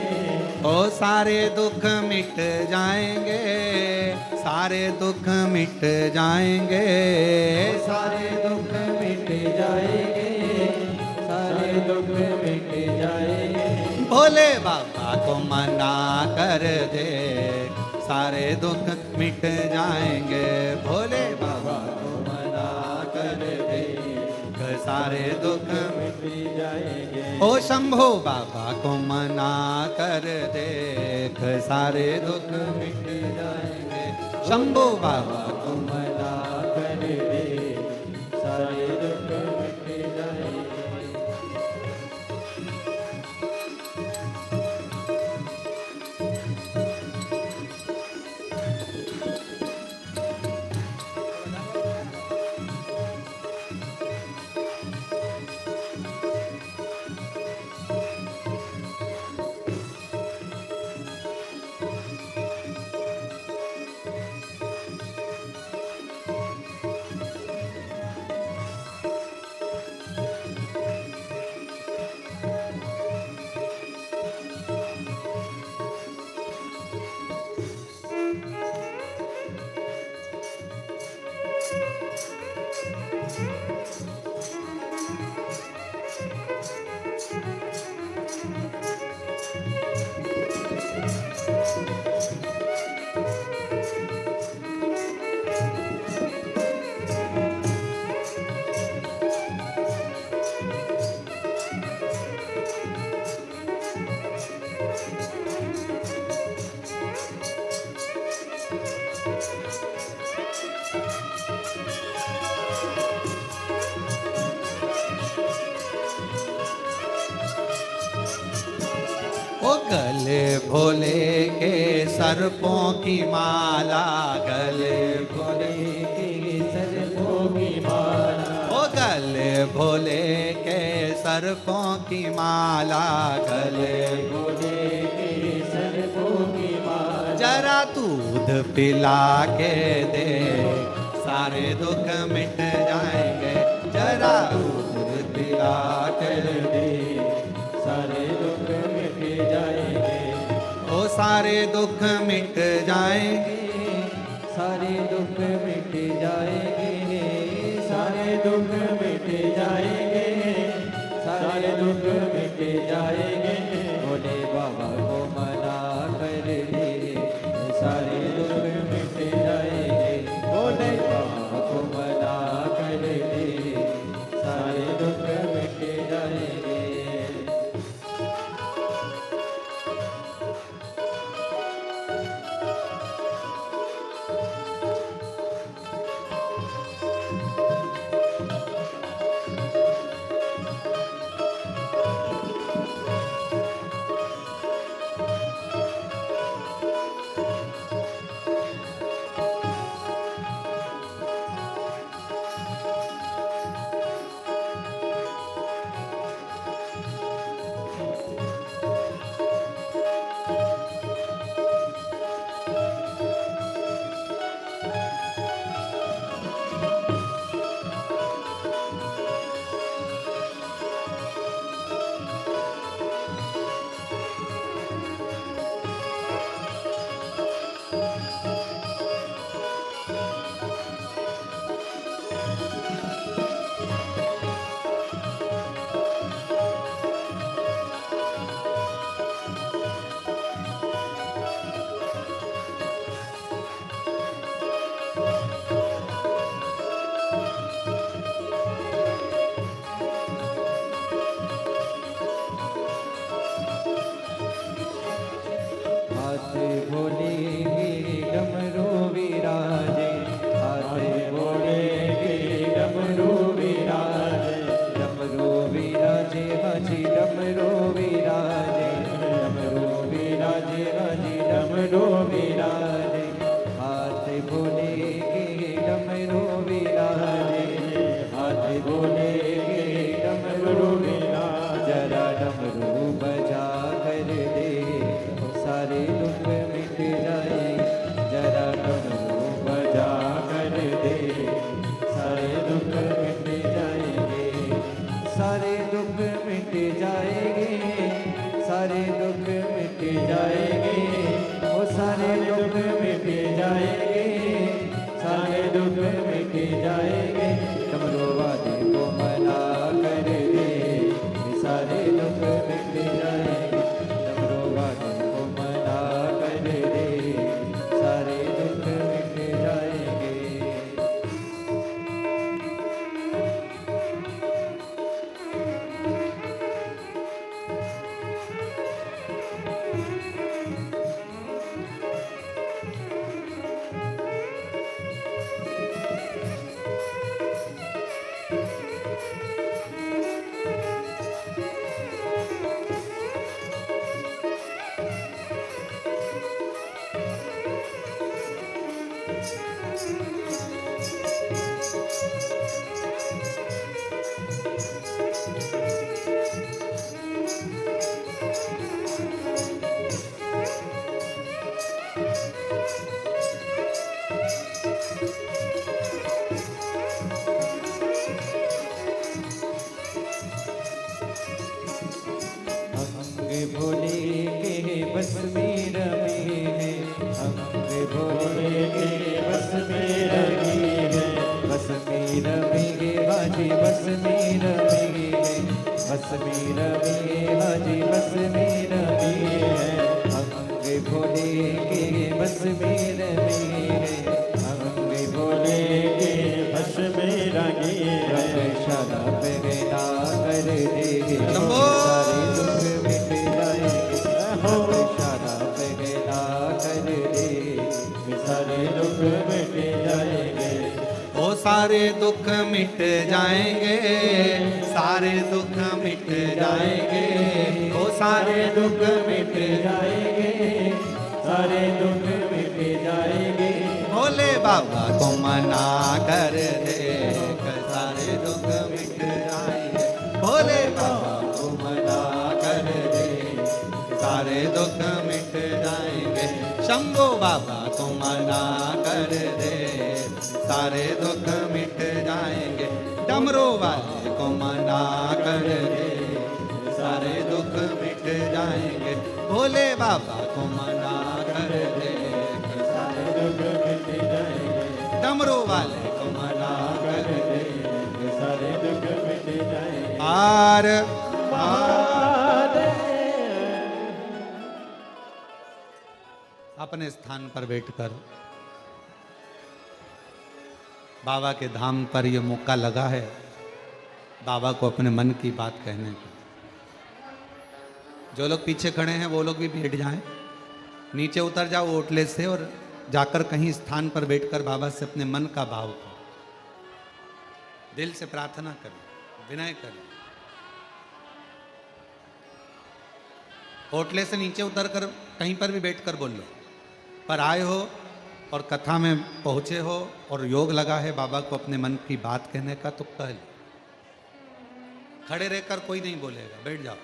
ओ सारे दुख मिट जाएंगे, सारे दुख मिट जाएंगे। सारे दुख मिट जाएंगे, सारे दुख मिट जाएंगे। भोले बाबा को मना कर दे, सारे दुख मिट जाएंगे। भोले बाबा को मना कर दे, सारे दुख मिट जाएंगे। ओ शंभो बाबा को मना कर देख, सारे दुख मिट जाएंगे। शंभू बाबा को मना कर दे, सारे दुख मिट जाएंगे। ओ गले भोले के सर्पों की माला, गले भोले के सर्पों की माला, ओ गले भोले के सर्पों की माला, गले भोले के सर्पों की माला, जरा दूध पिला के दे, सारे दुख मिट जाएंगे। जरा दूध पिला के दे, सारे दुख मिट जाएंगे। ओ सारे दुख मिट जाएंगे, सारे दुख मिट जाएंगे, सारे दुख मिट जाएंगे, सारे दुख मिट जाएंगे। भोले बाबा को मना कर दे, सारे दुख मिट जाएंगे। भोले बाबा को मना कर दे, सारे दुख मिट जाएंगे। हाथ भोले के डमरू विराजे, हाथ भोले के डमरू विराजे, डमरू विराजे हाजी डमरू विराजे, डमरू विराजे हाजी डमरू विराजे। हाथ भोले के डमरू विराजे, हाथ भोले के डमरू विराजे। जरा डमरू बजा कर दे, सारे दुख मिट जाए। जरा डमरू बजा कर दे, सारे दुख मिट जाएंगे। सारे दुख मिट जाएंगे, सारे दुख मिट जाएंगे। वो सारे दुख मिट जाएंगे, अंग भोले के बस में रमी है, अंग भोले के बस में रमी है, बस में रमी है हाजी, बस में रमी है, बस में रमी है हाजी, बस में रमी है। अंग भोले के बस में रमी है, अंग भोले के बस में रमी है। शराब गना कर दे शंभो। सारे दुख मिट जाएंगे, शराब गना कर दे सारे दुख मिट जाएंगे। ओ सारे दुख मिट जाएंगे, सारे दुख मिट जाएंगे, ओ सारे दुख मिट जाएंगे, सारे दुख मिट जाएंगे। भोले बाबा को मना कर दे, सारे दुख मिट जाएंगे। भोले बाबा को मना कर दे, सारे दुख मिट जाएंगे। शंभो बाबा को मना कर दे, सारे दुख मिट जाएंगे। डमरू वाले को मना कर दे, सारे दुख मिट जाएंगे। भोले बाबा को मना कर दे, सारे दुख मिट जाएंगे। डमरू वाले को मना कर दे, सारे दुख मिट जाएंगे। पार अपने स्थान पर बैठकर बाबा के धाम पर यह मौका लगा है बाबा को अपने मन की बात कहने का। जो लोग पीछे खड़े हैं वो लोग भी बैठ जाएं, नीचे उतर जाओ ओटले से और जाकर कहीं स्थान पर बैठकर बाबा से अपने मन का भाव करो, दिल से प्रार्थना करें, विनय करें। होटले से नीचे उतरकर कहीं पर भी बैठकर बोल लो, पर आए हो और कथा में पहुंचे हो और योग लगा है बाबा को अपने मन की बात कहने का, तो कह लो। खड़े रहकर कोई नहीं बोलेगा, बैठ जाओ।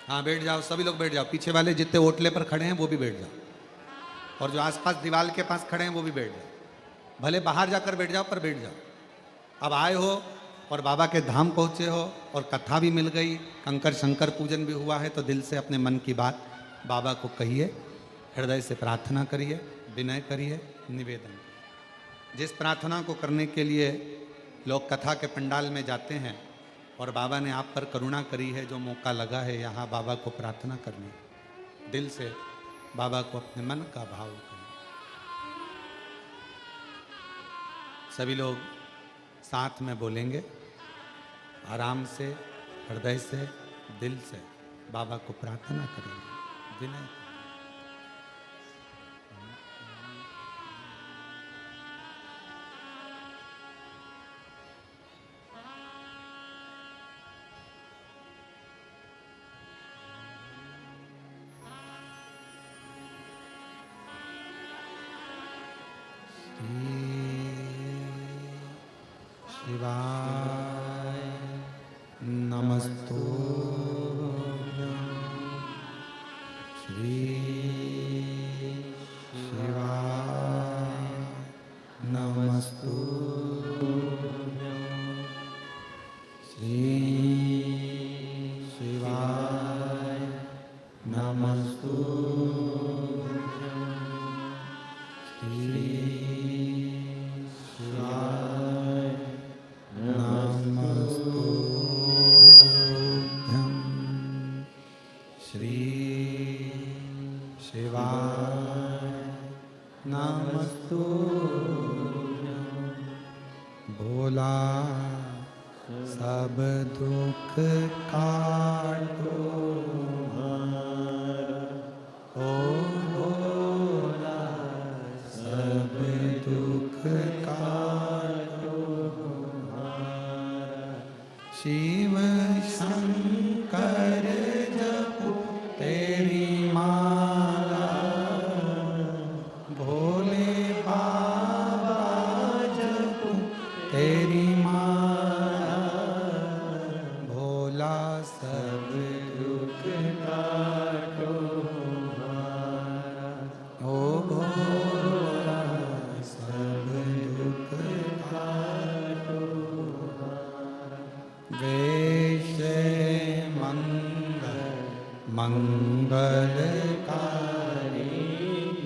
हाँ बैठ जाओ, सभी लोग बैठ जाओ। पीछे वाले जितने ओटले पर खड़े हैं वो भी बैठ जाओ, और जो आसपास दीवार के पास खड़े हैं वो भी बैठ जाओ। भले बाहर जाकर बैठ जाओ पर बैठ जाओ। अब आए हो और बाबा के धाम पहुँचे हो और कथा भी मिल गई, कंकर शंकर पूजन भी हुआ है, तो दिल से अपने मन की बात बाबा को कहिए, हृदय से प्रार्थना करिए, विनय करिए, निवेदन। जिस प्रार्थना को करने के लिए लोग कथा के पंडाल में जाते हैं और बाबा ने आप पर करुणा करी है, जो मौका लगा है यहाँ बाबा को प्रार्थना करनी, दिल से बाबा को अपने मन का भाव करें। सभी लोग साथ में बोलेंगे, आराम से, हृदय से, दिल से बाबा को प्रार्थना करेंगे, विनय। शिवाय नमस्तु श्री शिवाय नमस्तु श्री शिवाय नमस्तु श्री भोला सब दुख काटो ओ भोला सब दुख काटो शिव शंकर जपो तेरी माँ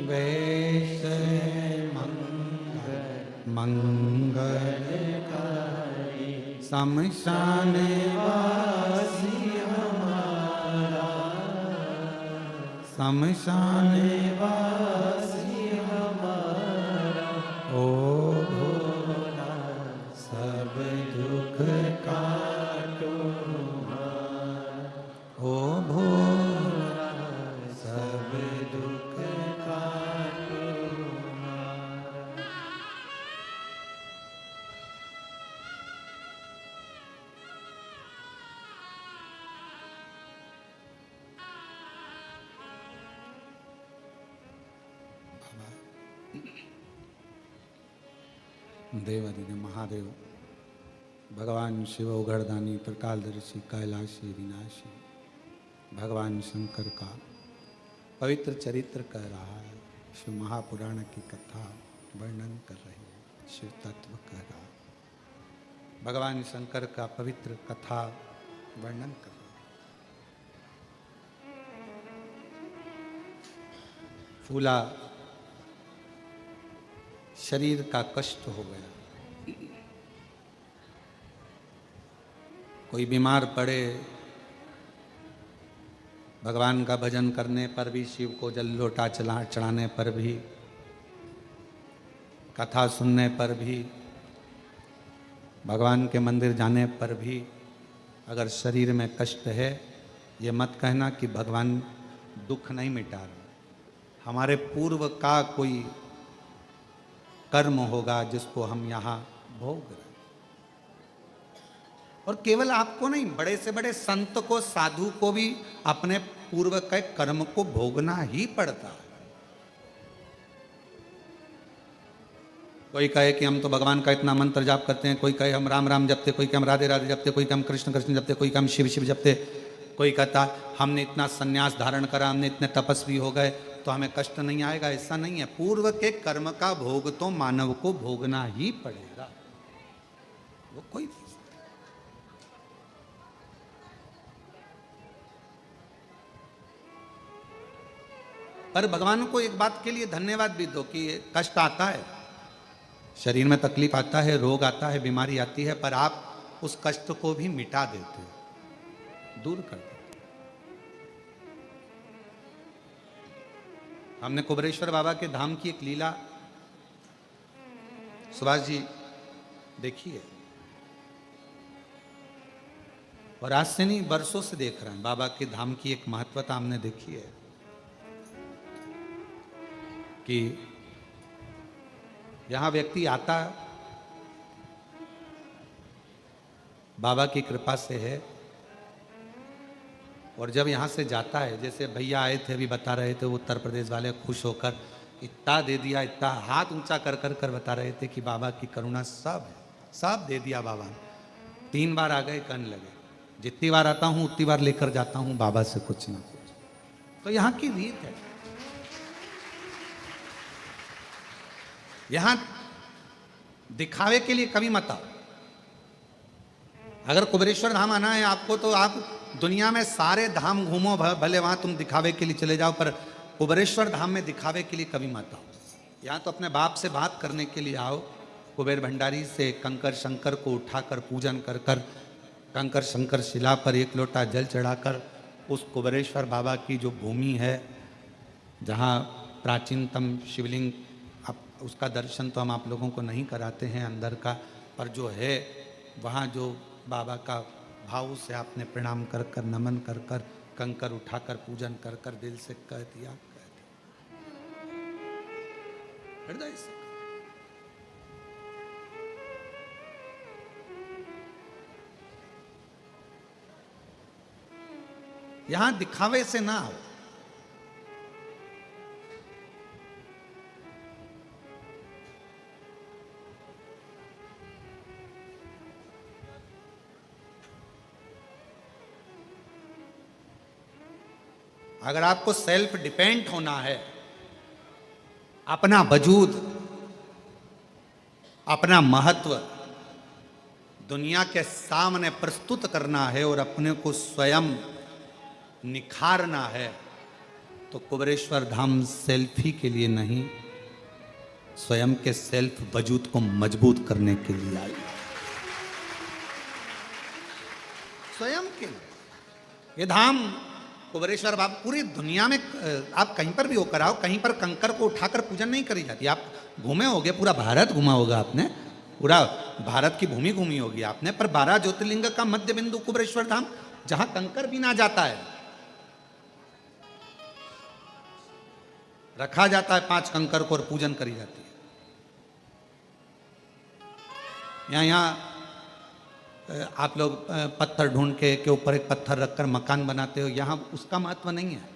वेश मंगलकारी शमशान वासी हमारा, शमशान वासी हमारा, ओ भोला सब दुख काटो हमारा, ओ भोला सब दुख काटो हमारा। देवादिदेव महादेव भगवान शिव उगरदानी त्रिकालदर्शी कैलाशी विनाशी भगवान शंकर का पवित्र चरित्र कह रहा है। शिव महापुराण की कथा वर्णन कर रही है, शिव तत्व कह रहा है, भगवान शंकर का पवित्र कथा वर्णन कर रहा है। फूला शरीर का कष्ट हो गया, कोई बीमार पड़े, भगवान का भजन करने पर भी, शिव को जल लोटा चढ़ाने पर भी, कथा सुनने पर भी, भगवान के मंदिर जाने पर भी अगर शरीर में कष्ट है, ये मत कहना कि भगवान दुख नहीं मिटा रहे। हमारे पूर्व का कोई कर्म होगा जिसको हम यहाँ भोग रहे। और केवल आपको नहीं, बड़े से बड़े संत को, साधु को भी अपने पूर्व के कर्म को भोगना ही पड़ता है। कोई कहे कि हम तो भगवान का इतना मंत्र जाप करते हैं, कोई कहे हम राम राम जपते, कोई कहे हम राधे राधे जपते, कोई कहे हम कृष्ण कृष्ण जपते, कोई कहे हम शिव शिव जपते, कोई कहता हमने इतना सन्यास धारण करा, हमने इतने तपस्वी हो गए तो हमें कष्ट नहीं आएगा। ऐसा नहीं है। पूर्व के कर्म का भोग तो मानव को भोगना ही पड़ेगा, वो कोई नहीं। पर भगवान को एक बात के लिए धन्यवाद भी दो कि कष्ट आता है, शरीर में तकलीफ आता है, रोग आता है, बीमारी आती है, पर आप उस कष्ट को भी मिटा देते हो, दूर कर देते। हमने कुबरेश्वर बाबा के धाम की एक लीला सुभाष जी देखी है, और आज से नहीं वर्षों से देख रहे हैं। बाबा के धाम की एक महत्वता हमने देखी है कि यहां व्यक्ति आता बाबा की कृपा से है, और जब यहाँ से जाता है, जैसे भैया आए थे अभी बता रहे थे, उत्तर प्रदेश वाले खुश होकर इतना दे दिया, इतना हाथ ऊंचा कर कर कर बता रहे थे कि बाबा की करुणा सब है, सब दे दिया बाबा ने। 3 बार आ गए, कहने लगे जितनी बार आता हूँ उतनी बार लेकर जाता हूँ बाबा से कुछ ना कुछ। तो यहाँ की रीत है। यहाँ दिखावे के लिए कभी मत आओ। अगर कुबेरेश्वर धाम आना है आपको, तो आप दुनिया में सारे धाम घूमो, भले वहां तुम दिखावे के लिए चले जाओ, पर कुबेरेश्वर धाम में दिखावे के लिए कभी मत आओ। यहाँ तो अपने बाप से बात करने के लिए आओ। कुबेर भंडारी से कंकर शंकर को उठाकर पूजन कर कर, कंकर शंकर शिला पर 1 लोटा जल चढ़ाकर, उस कुबेरेश्वर बाबा की जो भूमि है, जहाँ प्राचीनतम शिवलिंग, उसका दर्शन तो हम आप लोगों को नहीं कराते हैं अंदर का, पर जो है वहाँ जो बाबा का भाव से आपने प्रणाम कर कर, नमन कर कर, कंकर उठाकर पूजन कर कर दिल से कह दिया, हृदय से। यहां दिखावे से ना हो। अगर आपको सेल्फ डिपेंड होना है, अपना वजूद, अपना महत्व दुनिया के सामने प्रस्तुत करना है और अपने को स्वयं निखारना है, तो कुबेरेश्वर धाम सेल्फी के लिए नहीं, स्वयं के सेल्फ वजूद को मजबूत करने के लिए आई। स्वयं के लिए ये धाम कुबेरेश्वर बाबा, पूरी दुनिया में आप कहीं पर भी होकर आओ, कहीं पर कंकर को उठाकर पूजन नहीं करी जाती। आप घूमे होगे, पूरा भारत घूमा होगा आपने, पूरा भारत की भूमि घूमी होगी आपने, पर 12 ज्योतिर्लिंग का मध्य बिंदु कुबेरेश्वर धाम, जहां कंकर भी ना जाता है, रखा जाता है 5 कंकर को और पूजन करी जाती है। यहाँ आप लोग पत्थर ढूंढ के ऊपर एक पत्थर रखकर मकान बनाते हो, यहाँ उसका महत्व नहीं है।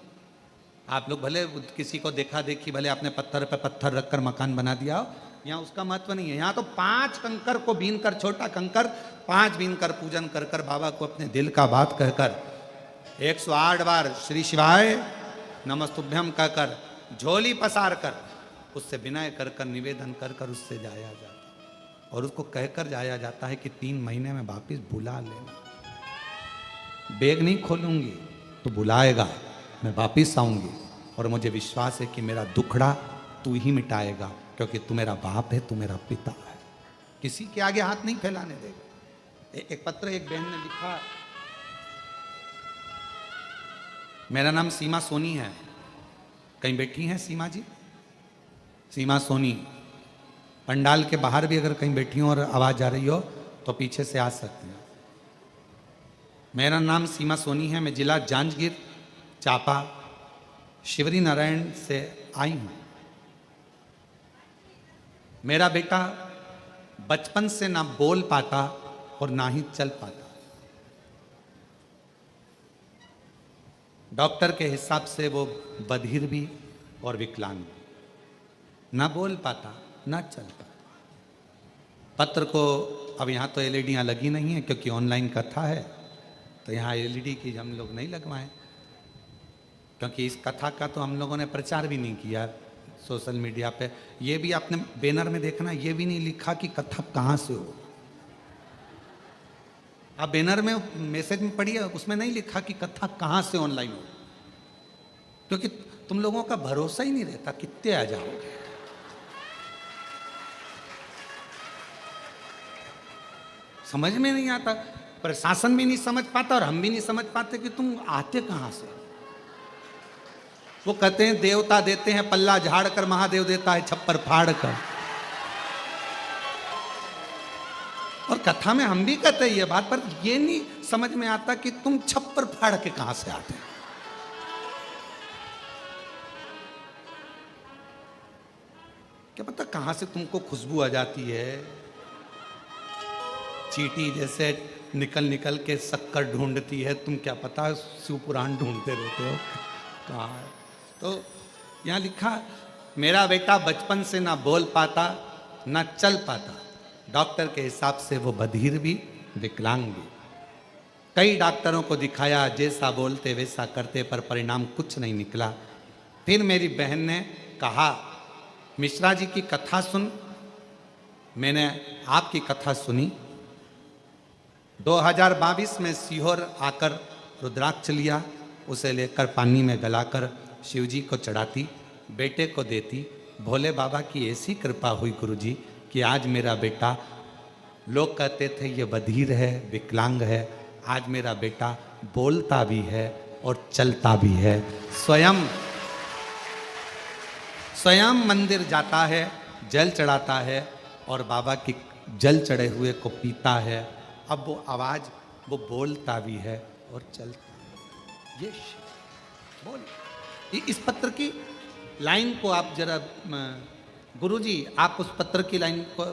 आप लोग भले किसी को देखा देखी, भले आपने पत्थर पे पत्थर रखकर मकान बना दिया हो, यहाँ उसका महत्व नहीं है। यहाँ तो 5 कंकर को बीन कर, छोटा कंकर 5 बीन कर पूजन कर कर बाबा को अपने दिल का बात कहकर 108 बार श्री शिवाय नमस्तुभ्यम कहकर झोली पसार कर उससे विनय कर कर निवेदन कर कर उससे जाया जाता, और उसको कहकर जाया जाता है कि 3 महीने में वापिस बुला लेना। बैग नहीं खोलूंगी तो बुलाएगा, मैं वापिस आऊंगी, और मुझे विश्वास है कि मेरा दुखड़ा तू ही मिटाएगा, क्योंकि तू मेरा बाप है, तू मेरा पिता है, किसी के आगे हाथ नहीं फैलाने देगा। एक पत्र एक बहन ने लिखा, मेरा नाम सीमा सोनी है, कहीं बैठी हैं सीमा जी? सीमा सोनी, पंडाल के बाहर भी अगर कहीं बैठी हो और आवाज आ रही हो तो पीछे से आ सकते हैं। मेरा नाम सीमा सोनी है, मैं जिला जांजगीर चांपा शिवरी नारायण से आई हूं। मेरा बेटा बचपन से ना बोल पाता और ना ही चल पाता। डॉक्टर के हिसाब से वो बधिर भी और विकलांग भी, ना बोल पाता ना चल पाता। पत्र को अब यहाँ तो एलईडियाँ लगी नहीं है क्योंकि ऑनलाइन कथा है, तो यहाँ एलईडी की हम लोग नहीं लगवाएं, क्योंकि इस कथा का तो हम लोगों ने प्रचार भी नहीं किया सोशल मीडिया पे। ये भी आपने बैनर में देखना, ये भी नहीं लिखा कि कथा कहाँ से हो। आप बैनर में मैसेज में पढ़िए, उसमें नहीं लिखा कि कथा कहाँ से ऑनलाइन हो, क्योंकि तुम लोगों का भरोसा ही नहीं रहता कितने आ जाओगे। समझ में नहीं आता, प्रशासन भी नहीं समझ पाता और हम भी नहीं समझ पाते कि तुम आते कहां से। वो कहते हैं देवता देते हैं पल्ला झाड़ कर, महादेव देता है छप्पर फाड़ कर। और कथा में हम भी कहते हैं ये बात, पर ये नहीं समझ में आता कि तुम छप्पर फाड़ के कहां से आते हैं। क्या पता कहां से तुमको खुशबू आ जाती है, चींटी जैसे निकल निकल के शक्कर ढूंढती है, तुम क्या पता शिव पुराण ढूंढते रहते हो कहाँ है। तो यहाँ लिखा, मेरा बेटा बचपन से ना बोल पाता ना चल पाता, डॉक्टर के हिसाब से वो बधिर भी विकलांग भी। कई डॉक्टरों को दिखाया, जैसा बोलते वैसा करते, पर परिणाम कुछ नहीं निकला। फिर मेरी बहन ने कहा, मिश्रा जी की कथा सुन। मैंने आपकी कथा सुनी। 2022 में सीहोर आकर रुद्राक्ष लिया, उसे लेकर पानी में गलाकर शिव जी को चढ़ाती, बेटे को देती। भोले बाबा की ऐसी कृपा हुई गुरुजी कि आज मेरा बेटा, लोग कहते थे ये बधिर है विकलांग है, आज मेरा बेटा बोलता भी है और चलता भी है। स्वयं मंदिर जाता है, जल चढ़ाता है और बाबा की जल चढ़े हुए को पीता है। अब वो आवाज, वो बोलता भी है और चलता है। ये बोल, इस पत्र की लाइन को आप जरा, गुरुजी आप उस पत्र की लाइन को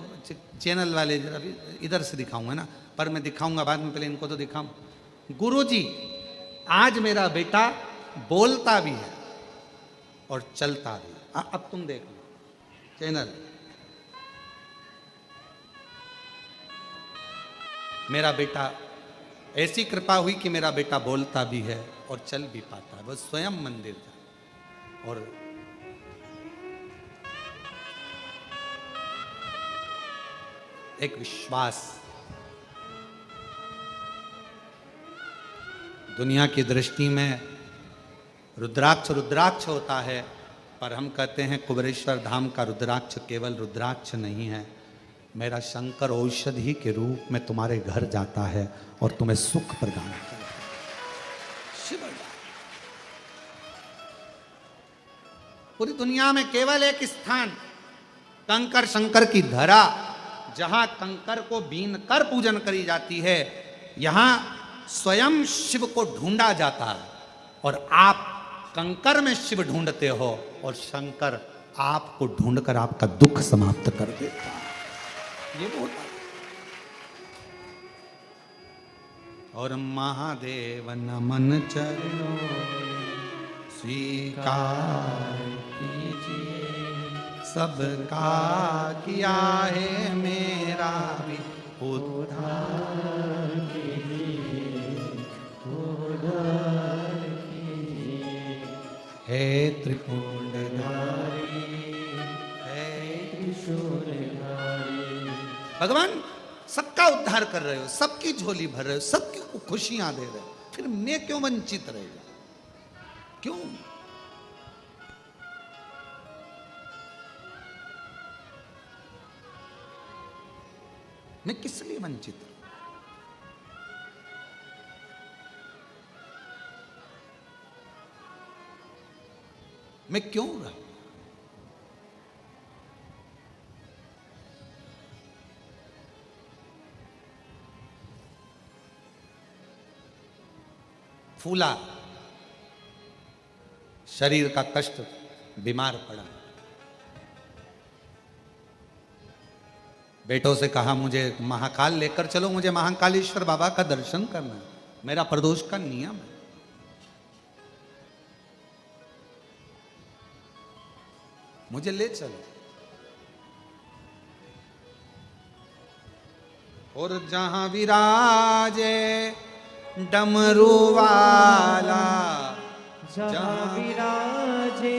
चैनल वाले जरा इधर से दिखाऊंगा ना, पर मैं दिखाऊंगा बाद में, पहले इनको तो दिखाऊं। गुरुजी आज मेरा बेटा बोलता भी है और चलता भी। अब तुम देख लो चैनल। मेरा बेटा, ऐसी कृपा हुई कि मेरा बेटा बोलता भी है और चल भी पाता है। वो स्वयं मंदिर था और एक विश्वास, दुनिया की दृष्टि में रुद्राक्ष रुद्राक्ष होता है, पर हम कहते हैं कुबेरेश्वर धाम का रुद्राक्ष केवल रुद्राक्ष नहीं है, मेरा शंकर औषधि के रूप में तुम्हारे घर जाता है और तुम्हें सुख प्रदान करता है। शिव पूरी दुनिया में केवल एक स्थान कंकर शंकर की धरा, जहां कंकर को बीन कर पूजन करी जाती है, यहां स्वयं शिव को ढूंढा जाता है और आप कंकर में शिव ढूंढते हो और शंकर आपको ढूंढकर आपका दुख समाप्त कर देता है। ये होता है। और महादेव नमन चरणों स्वीकार कीजिए, सबका किया है मेरा भी उद्धार कीजिए, उद्धार कीजिए। हे त्रिपुंडधारी, हे त्रिशूलधारी। भगवान सबका उद्धार कर रहे हो, सबकी झोली भर रहे हो, सबकी को खुशियां दे रहे हो, फिर मैं क्यों वंचित रहेगा? क्यों? मैं किस लिए वंचित हूं? मैं क्यों रहा? फूला, शरीर का कष्ट, बीमार पड़ा, बेटों से कहा मुझे महाकाल लेकर चलो, मुझे महाकालेश्वर बाबा का दर्शन करना है, मेरा प्रदोष का नियम है। मुझे ले चलो। और जहां विराजे डमरू वाला, जहाँ विराजे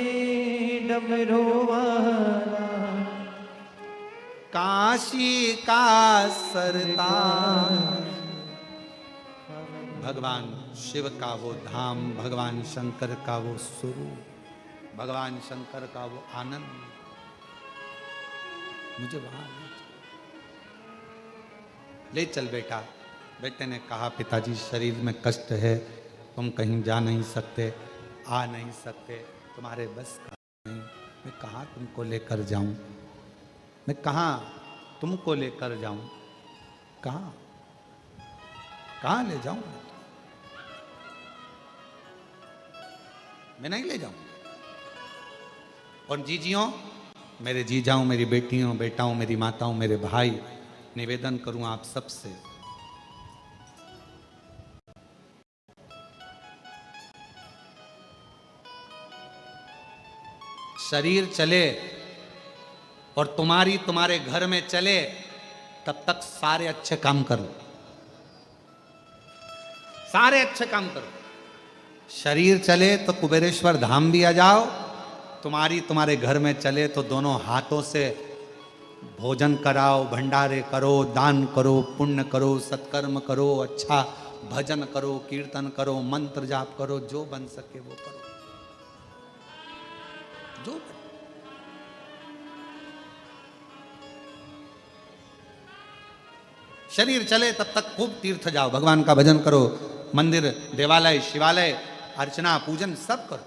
डमरू वाला, काशी का सरताज, भगवान शिव का वो धाम, भगवान शंकर का वो स्वरूप, भगवान शंकर का वो आनंद, मुझे वहां ले चल बेटा। बेटे ने कहा पिताजी शरीर में कष्ट है, तुम कहीं जा नहीं सकते, आ नहीं सकते, तुम्हारे बस का नहीं, मैं कहाँ तुमको लेकर जाऊं, मैं कहाँ तुमको लेकर जाऊं, कहाँ कहाँ ले जाऊं? मैं नहीं ले जाऊं। और जीजियों, मेरे जीजाओं, मेरी बेटियों, बेटाओं, मेरी माताओं, मेरे भाई, निवेदन करूं आप सबसे, शरीर चले और तुम्हारे घर में चले, तब तक सारे अच्छे काम करो, सारे अच्छे काम करो। शरीर चले तो कुबेरेश्वर धाम भी आ जाओ, तुम्हारे घर में चले तो दोनों हाथों से भोजन कराओ, भंडारे करो, दान करो, पुण्य करो, सत्कर्म करो, अच्छा भजन करो, कीर्तन करो, मंत्र जाप करो, जो बन सके वो करो, जो बन। शरीर चले तब तक खूब तीर्थ जाओ, भगवान का भजन करो, मंदिर, देवालय, शिवालय, अर्चना, पूजन सब करो।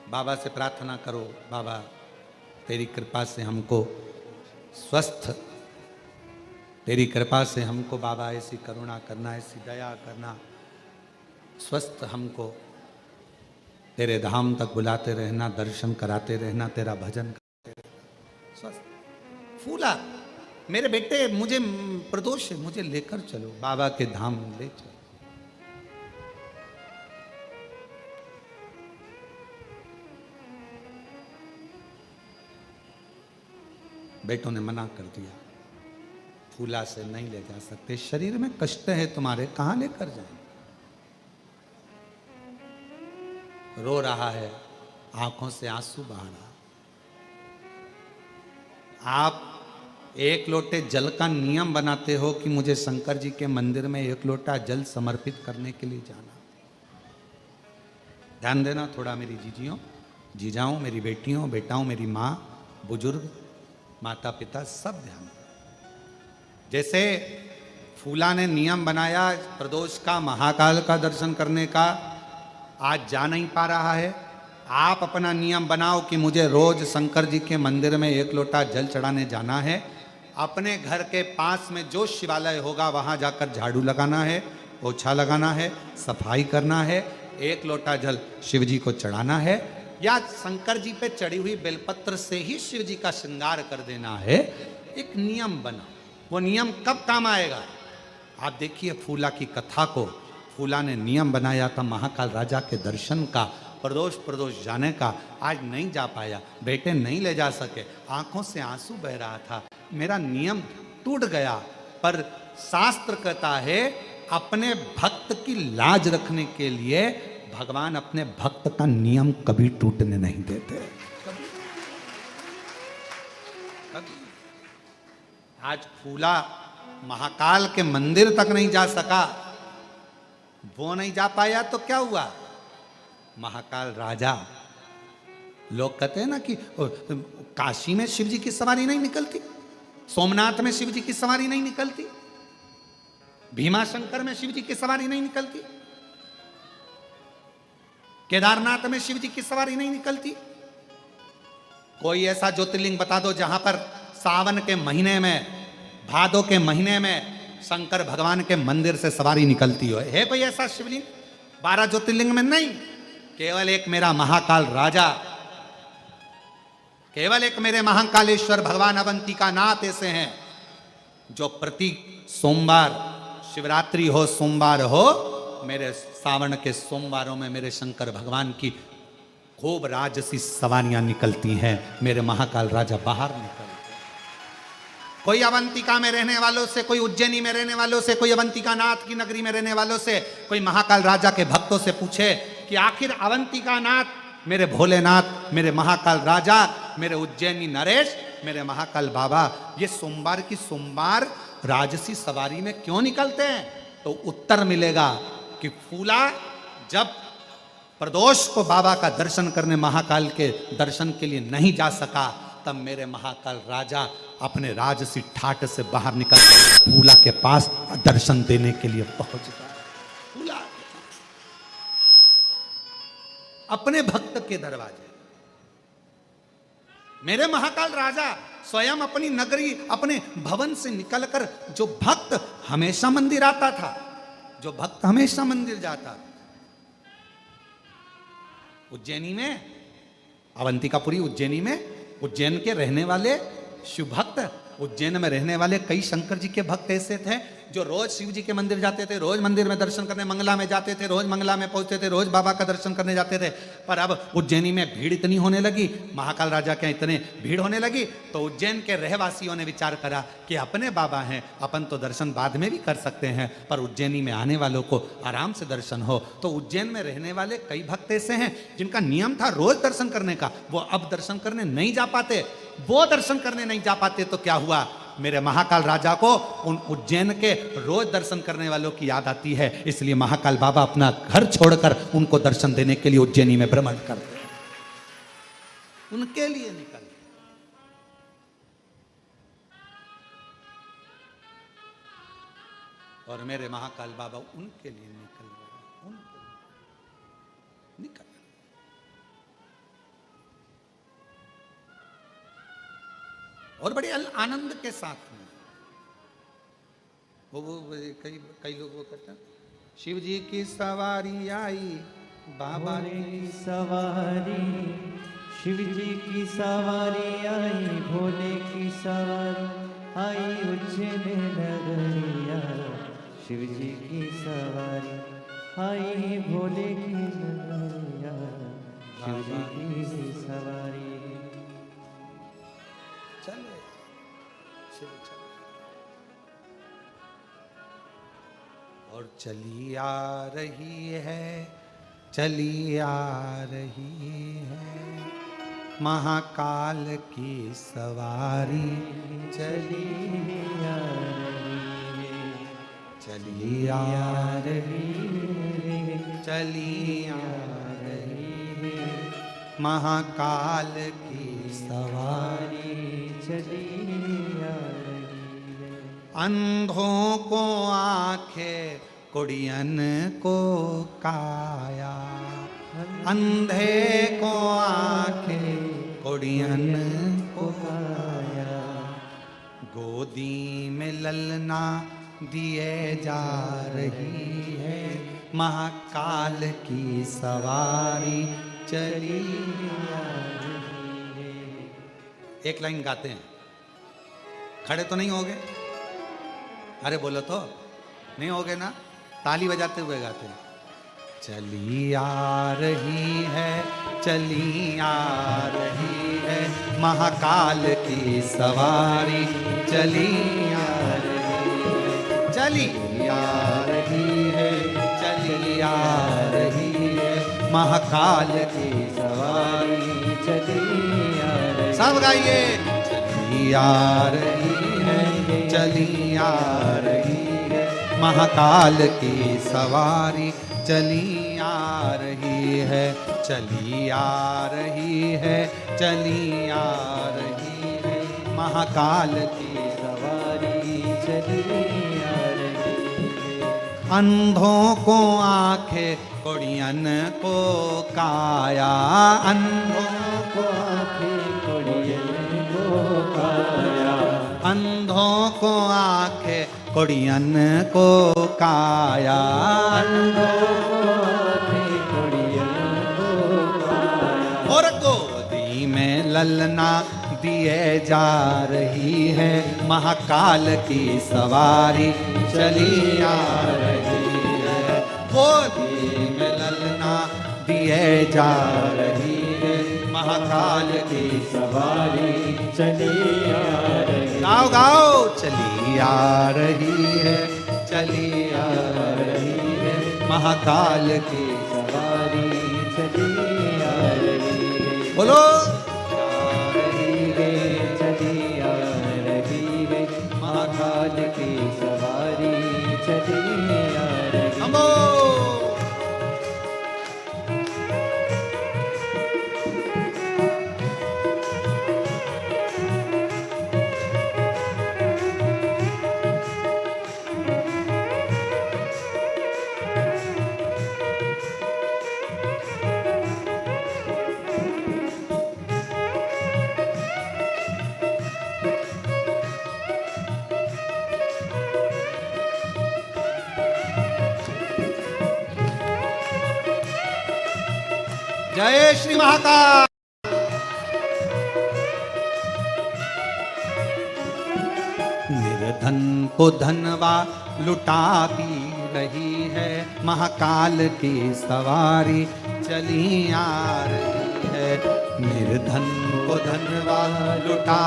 बाबा से प्रार्थना करो, बाबा तेरी कृपा से हमको स्वस्थ, तेरी कृपा से हमको बाबा ऐसी करुणा करना, ऐसी दया करना, स्वस्थ हमको तेरे धाम तक बुलाते रहना, दर्शन कराते रहना, तेरा भजन करते रहना, स्वस्थ। फूला, मेरे बेटे मुझे प्रदोष है, मुझे लेकर चलो, बाबा के धाम ले चलो। बेटों ने मना कर दिया, फूला से नहीं ले जा सकते, शरीर में कष्ट है तुम्हारे, कहां लेकर जाए? रो रहा है, आंखों से आंसू बहा रहा। आप एक लोटे जल का नियम बनाते हो कि मुझे शंकर जी के मंदिर में एक लोटा जल समर्पित करने के लिए जाना। ध्यान देना थोड़ा मेरी जीजियों, जीजाओं, मेरी बेटियों, बेटाओं, मेरी माँ, बुजुर्ग, माता पिता, सब ध्यान दें। जैसे फूला ने नियम बनाया प्रदोष का, महाकाल का दर्शन करने का, आज जा नहीं पा रहा है। आप अपना नियम बनाओ कि मुझे रोज शंकर जी के मंदिर में एक लोटा जल चढ़ाने जाना है। अपने घर के पास में जो शिवालय होगा वहां जाकर झाड़ू लगाना है, पोछा लगाना है, सफाई करना है, एक लोटा जल शिव जी को चढ़ाना है, या शंकर जी पे चढ़ी हुई बेलपत्र से ही शिव जी का श्रृंगार कर देना है। एक नियम बना। वो नियम कब काम आएगा? आप देखिए फूला की कथा को। फूला ने नियम बनाया था महाकाल राजा के दर्शन का, प्रदोष जाने का। आज नहीं जा पाया, बेटे नहीं ले जा सके, आंखों से आंसू बह रहा था, मेरा नियम टूट गया। पर शास्त्र कहता है अपने भक्त की लाज रखने के लिए भगवान अपने भक्त का नियम कभी टूटने नहीं देते। कभी। आज फूला महाकाल के मंदिर तक नहीं जा सका। वो नहीं जा पाया तो क्या हुआ? महाकाल राजा, लोग कहते हैं ना कि काशी में शिव जी की सवारी नहीं निकलती, सोमनाथ में शिव जी की सवारी नहीं निकलती, भीमाशंकर में शिव जी की सवारी नहीं निकलती, केदारनाथ में शिव जी की सवारी नहीं निकलती। कोई ऐसा ज्योतिर्लिंग बता दो जहां पर सावन के महीने में, भादों के महीने में शंकर भगवान के मंदिर से सवारी निकलती हो। है कोई ऐसा शिवलिंग? 12 ज्योतिर्लिंग में नहीं, केवल एक मेरा महाकाल राजा, केवल एक मेरे महाकालेश्वर भगवान अवंतिका नाथ ऐसे हैं जो प्रति सोमवार, शिवरात्रि हो, सोमवार हो, मेरे सावन के सोमवारों में मेरे शंकर भगवान की खूब राजसी सवारियां निकलती हैं। मेरे महाकाल राजा बाहर निकलते। कोई अवंतिका में रहने वालों से, कोई उज्जैनी में रहने वालों से, कोई अवंतिका नाथ की नगरी में रहने वालों से, कोई महाकाल राजा के भक्तों से पूछे कि आखिर अवंतिका नाथ, मेरे भोलेनाथ, मेरे महाकाल राजा, मेरे उज्जैनी नरेश, मेरे महाकाल बाबा, ये सोमवार की सोमवार राजसी सवारी में क्यों निकलते हैं? तो उत्तर मिलेगा कि फूला जब प्रदोष को बाबा का दर्शन करने, महाकाल के दर्शन के लिए नहीं जा सका, तब मेरे महाकाल राजा अपने राजसी ठाट से बाहर निकल फूला के पास दर्शन देने के लिए पहुंच गया। फूला अपने भक्त के दरवाजे, मेरे महाकाल राजा स्वयं अपनी नगरी, अपने भवन से निकलकर, जो भक्त हमेशा मंदिर आता था, जो भक्त हमेशा मंदिर जाता, उज्जैनी में, अवंतिकापुरी उज्जैनी में, उज्जैन के रहने वाले शिव भक्त, उज्जैन में रहने वाले कई शंकर जी के भक्त ऐसे थे जो रोज शिव जी के मंदिर जाते थे, रोज मंदिर में दर्शन करने मंगला में जाते थे, रोज मंगला में पहुंचते थे, रोज बाबा का दर्शन करने जाते थे। पर अब उज्जैनी में भीड़ इतनी होने लगी, महाकाल राजा के इतने भीड़ होने लगी, तो उज्जैन के रहवासियों ने विचार करा कि अपने बाबा हैं, अपन तो दर्शन बाद में भी कर सकते हैं, पर उज्जैनी में आने वालों को आराम से दर्शन हो। तो उज्जैन में रहने वाले कई भक्त ऐसे हैं जिनका नियम था रोज दर्शन करने का, वो अब दर्शन करने नहीं जा पाते। वो दर्शन करने नहीं जा पाते तो क्या हुआ? मेरे महाकाल राजा को उन उज्जैन के रोज दर्शन करने वालों की याद आती है, इसलिए महाकाल बाबा अपना घर छोड़कर उनको दर्शन देने के लिए उज्जैनी में भ्रमण करते हैं, उनके लिए निकल। और मेरे महाकाल बाबा उनके लिए निकल गए, उनके लिए निकल। और बड़े आनंद के साथ में वो कई लोग वो कहते हैं, शिव जी की सवारी आई, बाबा की सवारी, शिव जी की सवारी आई, भोले की सवारी आई, उज्जैन नगरिया, शिव जी की सवारी आई, भोले की नगरिया, शिव जी की सवारी। चले शिव चले। और चली आ रही है चली आ रही है महाकाल की सवारी, चली आ रही है, चली आ रही है, चली आ रही है महाकाल की सवारी, चली आ रही है। अंधों को आंखें, कुड़ियन को काया, अंधे को आंखें, कुड़ियन को काया, गोदी में ललना दिए जा रही है महाकाल की सवारी, चली आ रही है। एक लाइन गाते हैं, खड़े तो नहीं होगे? अरे बोलो तो, नहीं होगे ना? ताली बजाते हुए गाते हैं। चली आ रही है, चली आ रही है महाकाल की सवारी, चली आ रही है, चली आ रही है, चली आ रही है महाकाल की सवारी, चली आ रही। सब गाइए। चली आ रही है, चली आ रही है महाकाल की सवारी, चली आ रही है, चली आ रही है, चली आ रही है महाकाल की सवारी, चली आ रही है। अंधों को आंखें, कुड़ियन को काया, अंधों को आंखें, कुड़ियन को काया, अंधों को आंखें, कुड़ियन को काया, अंधों को आंखें, कुड़ियन को काया, और गोदी में ललना दिए जा रही है महाकाल की सवारी, चली आ रही है, गोदी में ललना दिए जा रही है महाकाल की सवारी, चली आ रही है। गाओ गाओ। चली आ रही है, चली आ रही है महाकाल की सवारी, चली आ रही है। बोलो। आ रही है, चली आ रही है महाकाल की सवारी, चली आ रही है। जय श्री महाकाल। निर्धन को धनवा लुटाती रही है महाकाल की सवारी, चली आ रही है। निर्धन को धनवा लुटा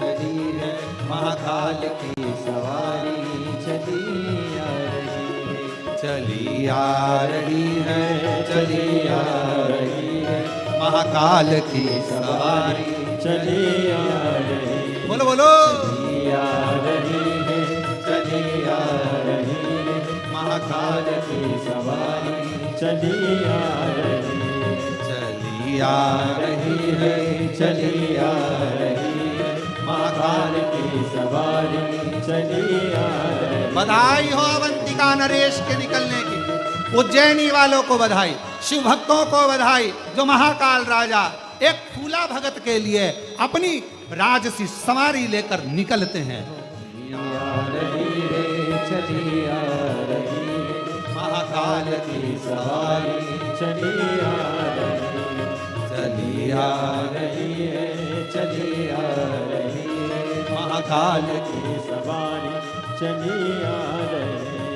रही है महाकाल की सवारी, चली आ रही है, चली आ रही है, चली आ रही है महाकाल की सवारी, चली आ रही है। बोलो बोलो। चली आ रही है, चली आ रही है महाकाल की सवारी, चली आ रही है, चली आ रही है, चली आ रही है महाकाल की सवारी, चली आ रही है। बधाई हो अवंतिका नरेश के निकलने की, उज्जैनी वालों को बधाई, शिव भक्तों को बधाई, जो महाकाल राजा एक फूला भगत के लिए अपनी राजसी सवारी लेकर निकलते हैं। आ रही है, चली आ रही है महाकाल की सवारी, चली आ रही है, चली आ रही है, चली आ रही है महाकाल की सवारी, चली आ रही है,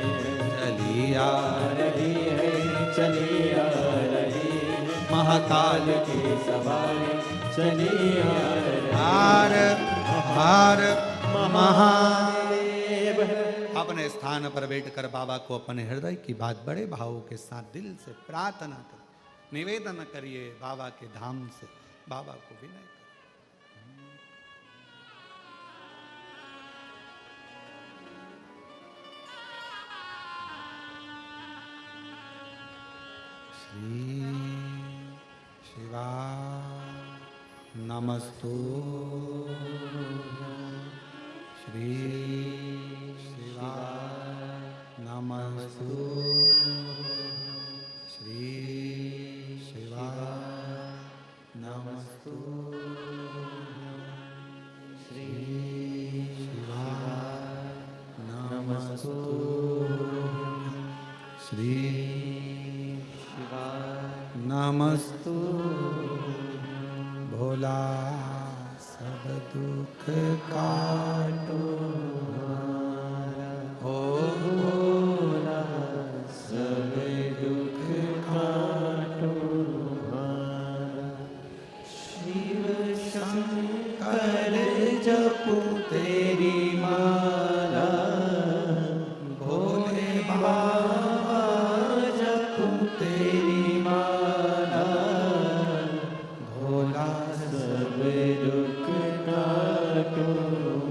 चली आ रही है, चली आ रही है महाकाल की सवारी, चली आ रही है। हर हर महादेव, अपने स्थान पर बैठकर बाबा को अपने हृदय की बात बड़े भावों के साथ दिल से प्रार्थना करिए, निवेदन करिए बाबा के धाम से, बाबा को विनय करिए। श्री शिवा नमस्तु, श्री शिवा नमस्तु, श्री शिवा नमस्तु, श्री शिवा नमस्तु, श्री शिवा नमस्तु। भोला सब दुख काटो, ओ भोला सब दुख काटो, शिव शंकर जपो तेरी माला, भोले बाबा जपो तेरी माला, भोला सब दुख काटो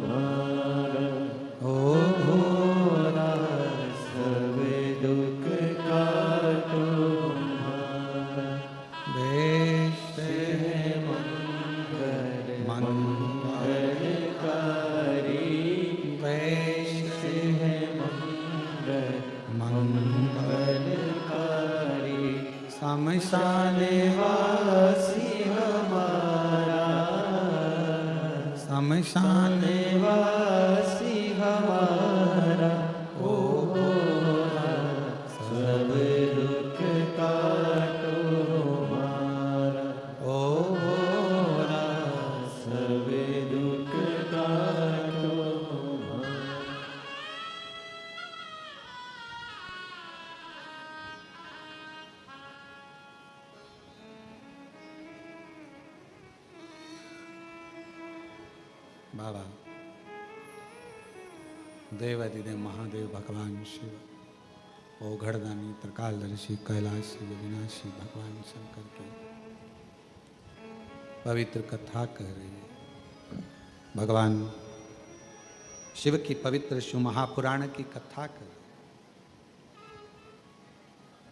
हमारा, ओ भोला सब दुख काटो हमारा। वेश है मंगलकारी, वेश है मंगलकारी, शमशान वासी हमारा, शमशान वासी हमारा, ओ भोला सब दुख काटो हमारा, ओ भोला सब दुख काटो हमारा। बाबा देवादिदेव महादेव भगवान शिव, ओ घड़दानी त्रिकालदर्शी कैलाशी विनाशी भगवान शंकर की पवित्र कथा कह रही है। भगवान शिव की पवित्र शिव महापुराण की कथा कर रही है।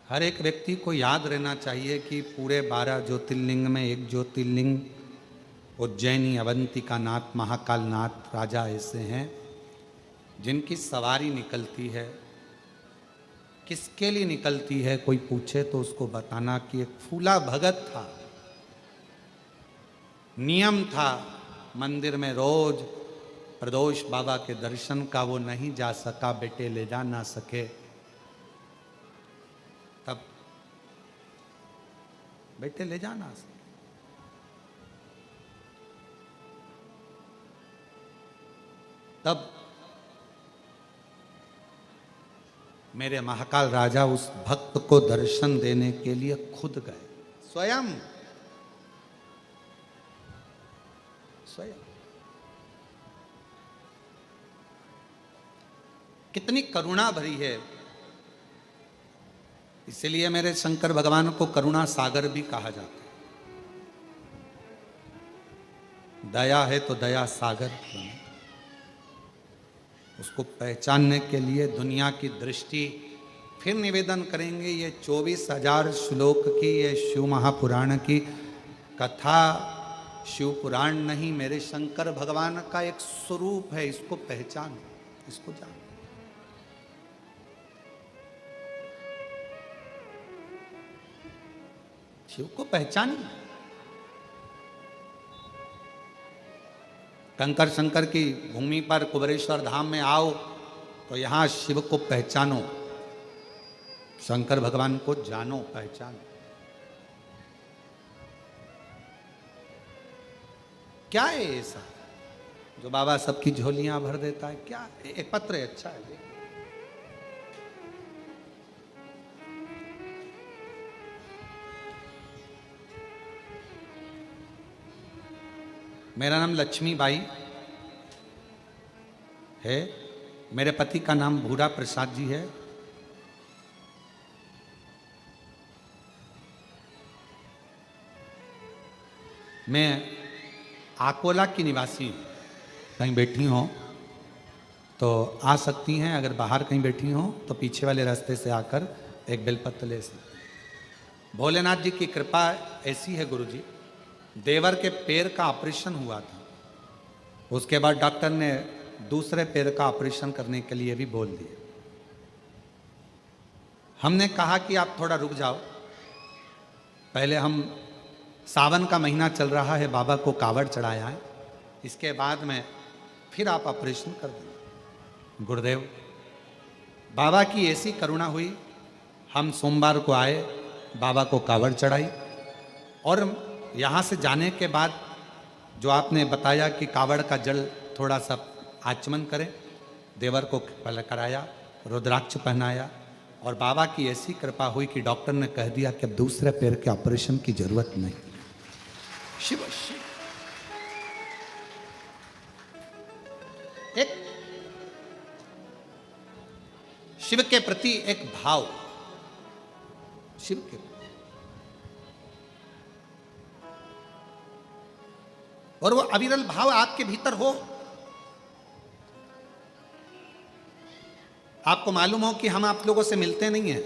हर एक व्यक्ति को याद रहना चाहिए कि पूरे 12 ज्योतिर्लिंग में एक ज्योतिर्लिंग उज्जैनी अवंतिका नाथ महाकाल नाथ राजा ऐसे हैं जिनकी सवारी निकलती है। किसके लिए निकलती है कोई पूछे तो उसको बताना कि एक फूला भगत था, नियम था मंदिर में रोज प्रदोष बाबा के दर्शन का, वो नहीं जा सका, बेटे ले जा ना सके, तब बेटे ले जा ना सके, तब मेरे महाकाल राजा उस भक्त को दर्शन देने के लिए खुद गए, स्वयं स्वयं। कितनी करुणा भरी है, इसलिए मेरे शंकर भगवान को करुणा सागर भी कहा जाता है। दया है तो दया सागर बने। उसको पहचानने के लिए दुनिया की दृष्टि, फिर निवेदन करेंगे, ये 24,000 श्लोक की ये शिव महापुराण की कथा शिव पुराण नहीं, मेरे शंकर भगवान का एक स्वरूप है। इसको पहचान, इसको जान। शिव को पहचानिए। कंकर शंकर की भूमि पर कुबेरेश्वर धाम में आओ तो यहाँ शिव को पहचानो, शंकर भगवान को जानो, पहचानो। क्या है ऐसा जो बाबा सबकी झोलियां भर देता है? क्या एक पत्र है, अच्छा है। मेरा नाम लक्ष्मी बाई है मेरे पति का नाम भूरा प्रसाद जी है। मैं आकोला की निवासी हूँ। कहीं बैठी हो तो आ सकती हैं, अगर बाहर कहीं बैठी हो तो पीछे वाले रास्ते से आकर एक बेलपत्र ले सकती। भोलेनाथ जी की कृपा ऐसी है गुरुजी, देवर के पैर का ऑपरेशन हुआ था, उसके बाद डॉक्टर ने दूसरे पैर का ऑपरेशन करने के लिए भी बोल दिया। हमने कहा कि आप थोड़ा रुक जाओ, पहले हम सावन का महीना चल रहा है, बाबा को कावड़ चढ़ाया है, इसके बाद में फिर आप ऑपरेशन कर दें। गुरुदेव, बाबा की ऐसी करुणा हुई, हम सोमवार को आए, बाबा को कावड़ चढ़ाई, और यहाँ से जाने के बाद जो आपने बताया कि कावड़ का जल थोड़ा सा आचमन करें, देवर को पहले कराया, रुद्राक्ष पहनाया, और बाबा की ऐसी कृपा हुई कि डॉक्टर ने कह दिया कि अब दूसरे पैर के ऑपरेशन की जरूरत नहीं। शिव शिव। एक शिव के प्रति एक भाव, शिव के प्रति, और वो अविरल भाव आपके भीतर हो। आपको मालूम हो कि हम आप लोगों से मिलते नहीं हैं,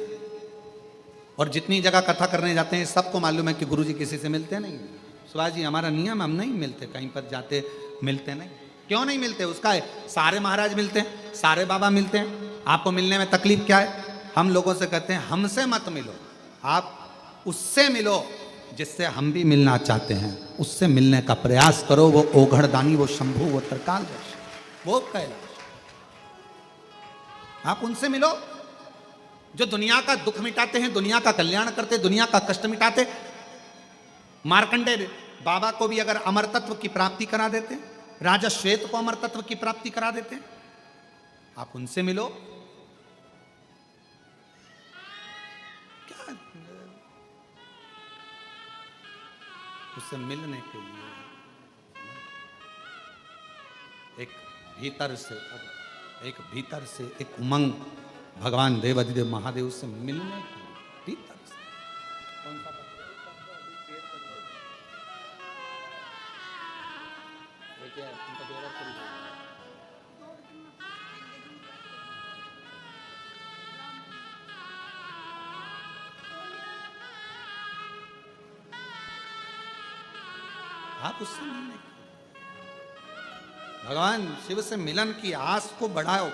और जितनी जगह कथा करने जाते हैं सबको मालूम है कि गुरुजी किसी से मिलते नहीं हैं। सुभाष जी, हमारा नियम, हम नहीं मिलते, कहीं पर जाते मिलते नहीं। क्यों नहीं मिलते? उसका है, सारे महाराज मिलते हैं, सारे बाबा मिलते हैं, आपको मिलने में तकलीफ क्या है? हम लोगों से कहते हैं हमसे मत मिलो, आप उससे मिलो जिससे हम भी मिलना चाहते हैं, उससे मिलने का प्रयास करो। वो ओघड़दानी, वो शंभू, वो त्रिकाल, वो कैलाश, आप उनसे मिलो जो दुनिया का दुख मिटाते हैं, दुनिया का कल्याण करते, दुनिया का कष्ट मिटाते। मार्कंडेय बाबा को भी अगर अमर तत्व की प्राप्ति करा देते, राजा श्वेत को अमर तत्व की प्राप्ति करा देते, आप उनसे मिलो। क्या उससे मिलने के लिए एक भीतर से एक उमंग, भगवान देव अधिदेव महादेव से मिलने के लिए भीतर से। कौन सा आप उससे मिलने की, भगवान शिव से मिलन की आस को बढ़ाओ।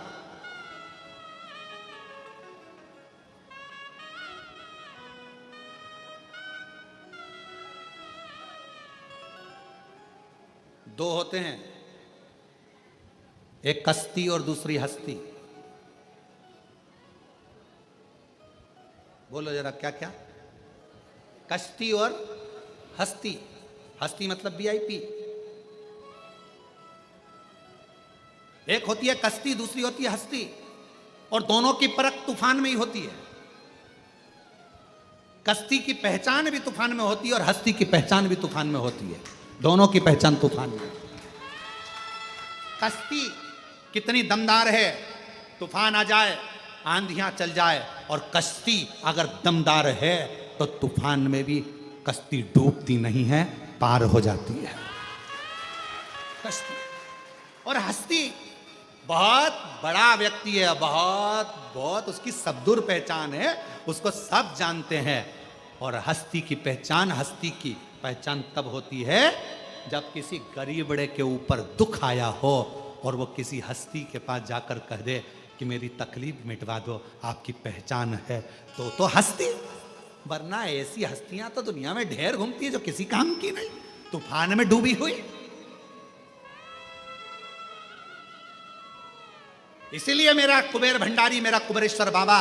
दो होते हैं, एक कश्ती और दूसरी हस्ती। बोलो जरा, क्या क्या? कश्ती और हस्ती। हस्ती मतलब वीआईपी। एक होती है कश्ती, दूसरी होती है हस्ती, और दोनों की परख तूफान में ही होती है। कश्ती की पहचान भी तूफान में होती है और हस्ती की पहचान भी तूफान में होती है। दोनों की पहचान तूफान में। कश्ती कितनी दमदार है, तूफान आ जाए, आंधियां चल जाए, और कश्ती अगर दमदार है तो तूफान में भी कश्ती डूबती नहीं है, पार हो जाती है कश्ती। और हस्ती बहुत बड़ा व्यक्ति है, बहुत बहुत उसकी सबदूर पहचान है, उसको सब जानते हैं। और हस्ती की पहचान तब होती है जब किसी गरीबड़े के ऊपर दुख आया हो और वो किसी हस्ती के पास जाकर कह दे कि मेरी तकलीफ मिटवा दो, आपकी पहचान है तो हस्ती। वरना ऐसी हस्तियां तो दुनिया में ढेर घूमती है जो किसी काम की नहीं, तूफान में डूबी हुई। इसीलिए मेरा कुबेर भंडारी, मेरा कुबेरेश्वर बाबा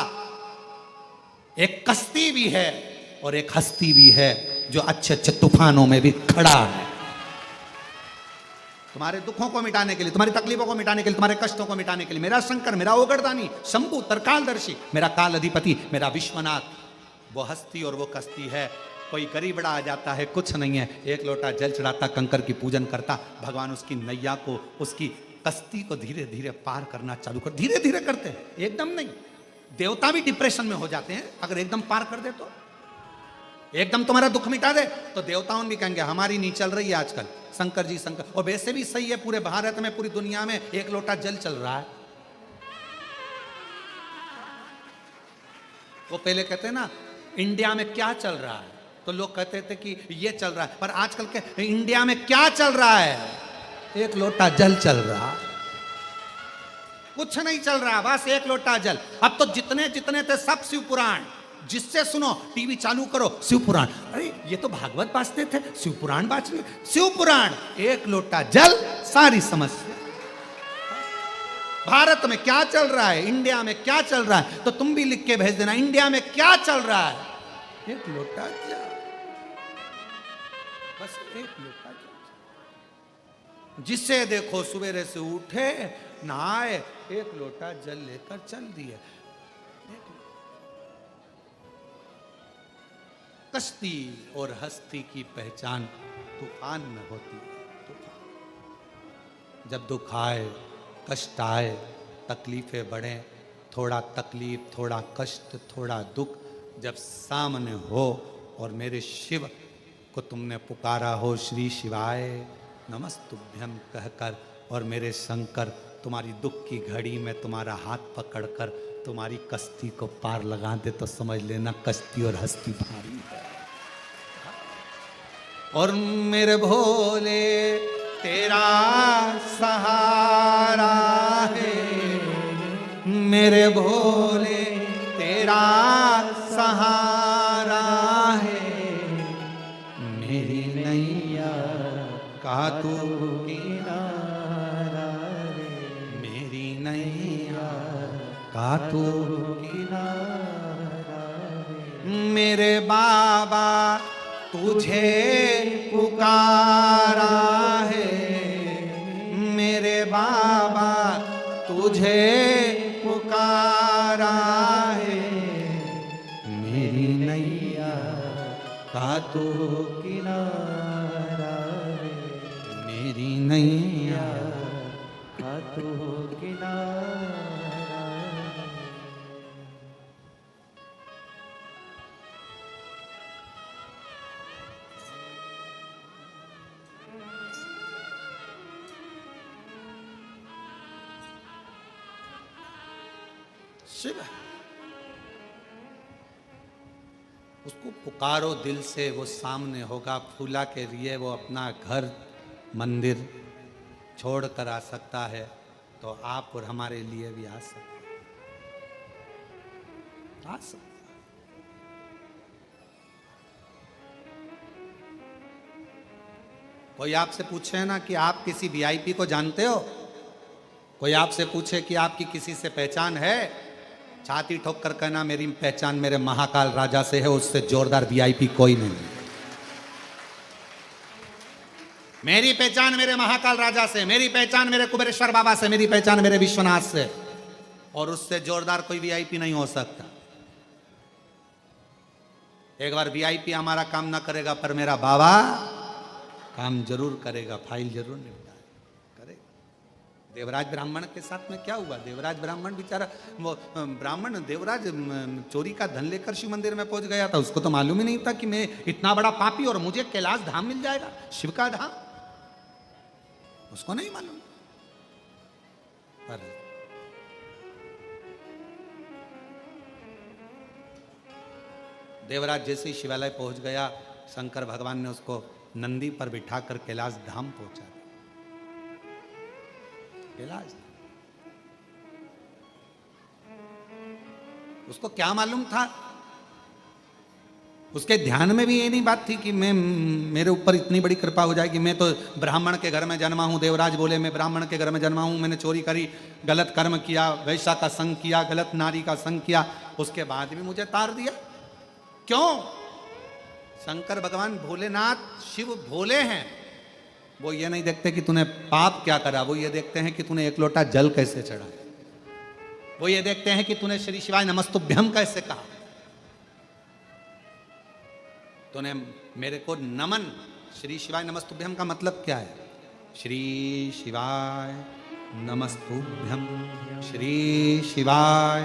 एक कश्ती भी है और एक हस्ती भी है, जो अच्छे अच्छे तूफानों में भी खड़ा है। तुम्हारे दुखों को मिटाने के लिए, तुम्हारी तकलीफों को मिटाने के लिए, तुम्हारे कष्टों को मिटाने के लिए मेरा शंकर, मेरा ओगड़दानी, शंभू, तरकालदर्शी, मेरा काल अधिपति, मेरा विश्वनाथ, वो हस्ती और वो कश्ती है। कोई गरीबड़ा आ जाता है, कुछ नहीं है, एक लोटा जल चढ़ाता, कंकर की पूजन करता, भगवान उसकी नैया को, उसकी कश्ती को धीरे धीरे पार करना चालू कर, धीरे धीरे करते हैं, एकदम नहीं। देवता भी डिप्रेशन में हो जाते हैं अगर एकदम पार कर दे तो। एकदम तुम्हारा दुख मिटा दे तो देवताओं भी कहेंगे हमारी नहीं चल रही है आजकल, शंकर जी शंकर। और वैसे भी सही है, पूरे भारत में पूरी दुनिया में एक लोटा जल चल रहा है। वो पहले कहते हैं ना इंडिया में क्या चल रहा है, तो लोग कहते थे कि ये चल रहा है, पर आजकल के इंडिया में क्या चल रहा है, एक लोटा जल चल रहा, कुछ नहीं चल रहा, बस एक लोटा जल। अब तो जितने जितने थे सब शिव पुराण, जिससे सुनो टीवी चालू करो शिव पुराण, अरे ये तो भागवत बाजते थे, शिव पुराण बाज रहे, शिव पुराण, एक लोटा जल सारी समस्या। भारत में क्या चल रहा है, इंडिया में क्या चल रहा है, तो तुम भी लिख के भेज देना इंडिया में क्या चल रहा है, एक लोटा जल, बस एक लोटा जल। जिससे देखो सवेरे से उठे नहाए एक लोटा जल लेकर चल दिए। कश्ती और हस्ती की पहचान तूफान में होती है। तूफान जब दुख आए, कष्ट आए, तकलीफें बढ़े, थोड़ा तकलीफ, थोड़ा कष्ट, थोड़ा दुख जब सामने हो और मेरे शिव को तुमने पुकारा हो श्री शिवाय नमस्तुभ्यम कहकर, और मेरे शंकर तुम्हारी दुख की घड़ी में तुम्हारा हाथ पकड़कर तुम्हारी कश्ती को पार लगा दे, तो समझ लेना कश्ती और हस्ती भारी है। और मेरे भोले तेरा सहारा है, मेरे भोले तेरा सहारा है, मेरी नैया का तू किनारा रे, मेरी नैया का तू किनारा रे, मेरे बाबा तुझे पुकारा है, मेरे बाबा तुझे पुकारा है, मेरी नैया का तू किनारा रे, मेरी नैया का तू किनारा। शिव उसको पुकारो दिल से, वो सामने होगा। फूला के लिए वो अपना घर मंदिर छोड़ कर आ सकता है, तो आप और हमारे लिए भी आ सकता है। कोई आपसे पूछे ना कि आप किसी वीआईपी को जानते हो, कोई आपसे पूछे कि आपकी किसी से पहचान है, छाती ठोक कर कहना मेरी पहचान मेरे महाकाल राजा से है, उससे जोरदार वीआईपी कोई नहीं। मेरी पहचान मेरे महाकाल राजा से, मेरी पहचान मेरे कुबेरेश्वर बाबा से, मेरी पहचान मेरे विश्वनाथ से, और उससे जोरदार कोई वीआईपी नहीं हो सकता। एक बार वीआईपी हमारा काम ना करेगा, पर मेरा बाबा काम जरूर करेगा, फाइल जरूर निपटा करेगा। देवराज ब्राह्मण के साथ में क्या हुआ, देवराज ब्राह्मण बेचारा, वो ब्राह्मण देवराज चोरी का धन लेकर शिव मंदिर में पहुंच गया था। उसको तो मालूम ही नहीं था कि मैं इतना बड़ा पापी और मुझे कैलाश धाम मिल जाएगा, शिव का धाम, उसको नहीं मालूम। पर देवराज जैसे ही शिवालय पहुंच गया, शंकर भगवान ने उसको नंदी पर बिठाकर कैलाश धाम पहुंचा। कैलाश उसको क्या मालूम था, उसके ध्यान में भी ये नहीं बात थी कि मैं, मेरे ऊपर इतनी बड़ी कृपा हो जाएगी। मैं तो ब्राह्मण के घर में जन्मा हूं, देवराज बोले मैं ब्राह्मण के घर में जन्मा हूं, मैंने चोरी करी, गलत कर्म किया, वैश्या का संग किया, गलत नारी का संग किया, उसके बाद भी मुझे तार दिया। क्यों? शंकर भगवान भोलेनाथ शिव भोले हैं, वो ये नहीं देखते कि तूने पाप क्या करा, वो ये देखते हैं कि तूने एक लोटा जल कैसे चढ़ा, वो ये देखते हैं कि तूने श्री शिवाय नमस्तुभ्यम कैसे कहा, तूने मेरे को नमन। श्री शिवाय नमस्तुभ्यम का मतलब क्या है? श्री शिवाय नमस्तुभ्यं श्री शिवाय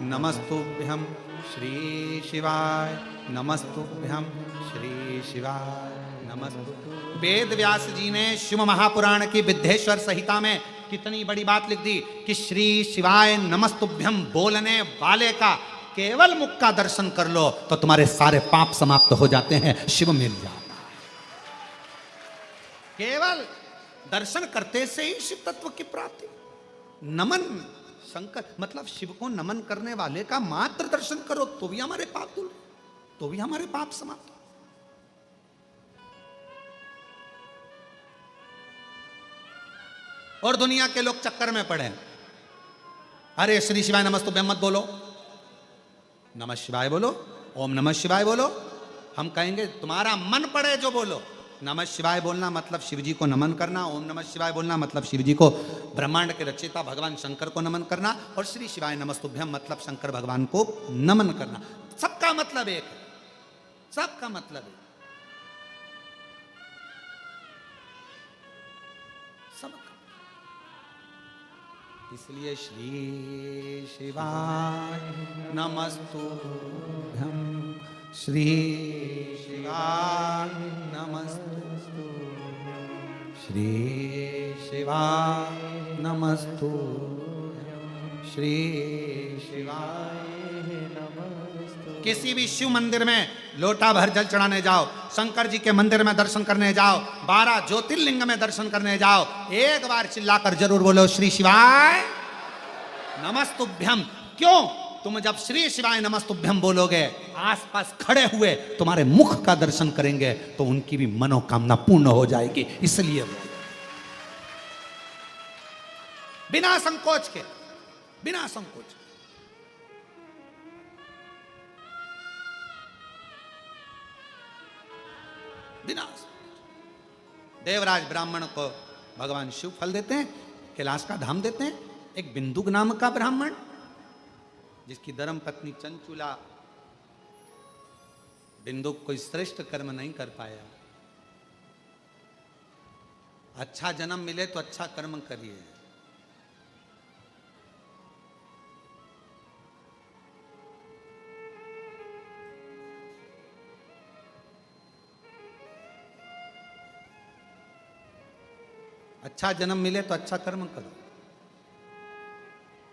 नमस्तुभ्यं श्री शिवाय नमस्तुभ्यं श्री शिवाय नमस्तु। वेद व्यास जी ने शिव महापुराण की विद्धेश्वर संहिता में कितनी बड़ी बात लिख दी कि श्री शिवाय नमस्तुभ्यं बोलने वाले का केवल मुख का दर्शन कर लो तो तुम्हारे सारे पाप समाप्त हो जाते हैं, शिव मिल जाता है। केवल दर्शन करते से ही शिव तत्व की प्राप्ति। नमन शंकर मतलब शिव को नमन करने वाले का मात्र दर्शन करो तो भी हमारे पाप दूर, तो भी हमारे पाप समाप्त। और दुनिया के लोग चक्कर में पड़े, अरे श्री शिवाय नमस्तुभ्यं मत बोलो, नमः शिवाय बोलो, ओम नमः शिवाय बोलो। हम कहेंगे तुम्हारा मन पड़े जो बोलो। नमः शिवाय बोलना मतलब शिव जी को नमन करना, ओम नमः शिवाय बोलना मतलब शिव जी को ब्रह्मांड के रचयिता भगवान शंकर को नमन करना, और श्री शिवाय नमस्तुभ्यं मतलब शंकर भगवान को नमन करना। सबका मतलब एक है, सबका मतलब एक। सबका। इसलिए श्री शिवाय नमस्तुभ्यं श्री शिवाय नमस्तु श्री शिवाय नमस्तु श्री शिवाय नमस्तु। किसी भी शिव मंदिर में लोटा भर जल चढ़ाने जाओ, शंकर जी के मंदिर में दर्शन करने जाओ, 12 ज्योतिर्लिंग में दर्शन करने जाओ, एक बार चिल्लाकर जरूर बोलो श्री शिवाय नमस्तुभ्यं। क्यों? तुम जब श्री शिवाय नमस्तुभ्यं बोलोगे, आसपास खड़े हुए तुम्हारे मुख का दर्शन करेंगे तो उनकी भी मनोकामना पूर्ण हो जाएगी। इसलिए बिना संकोच के, बिना संकोच के। बिना देवराज ब्राह्मण को भगवान शिव फल देते हैं, कैलाश का धाम देते हैं। एक बिंदुक नाम का ब्राह्मण जिसकी धर्म पत्नी चंचुला बिंदुक कोई श्रेष्ठ कर्म नहीं कर पाया। अच्छा जन्म मिले तो अच्छा कर्म करिए। अच्छा जन्म मिले तो अच्छा कर्म करो।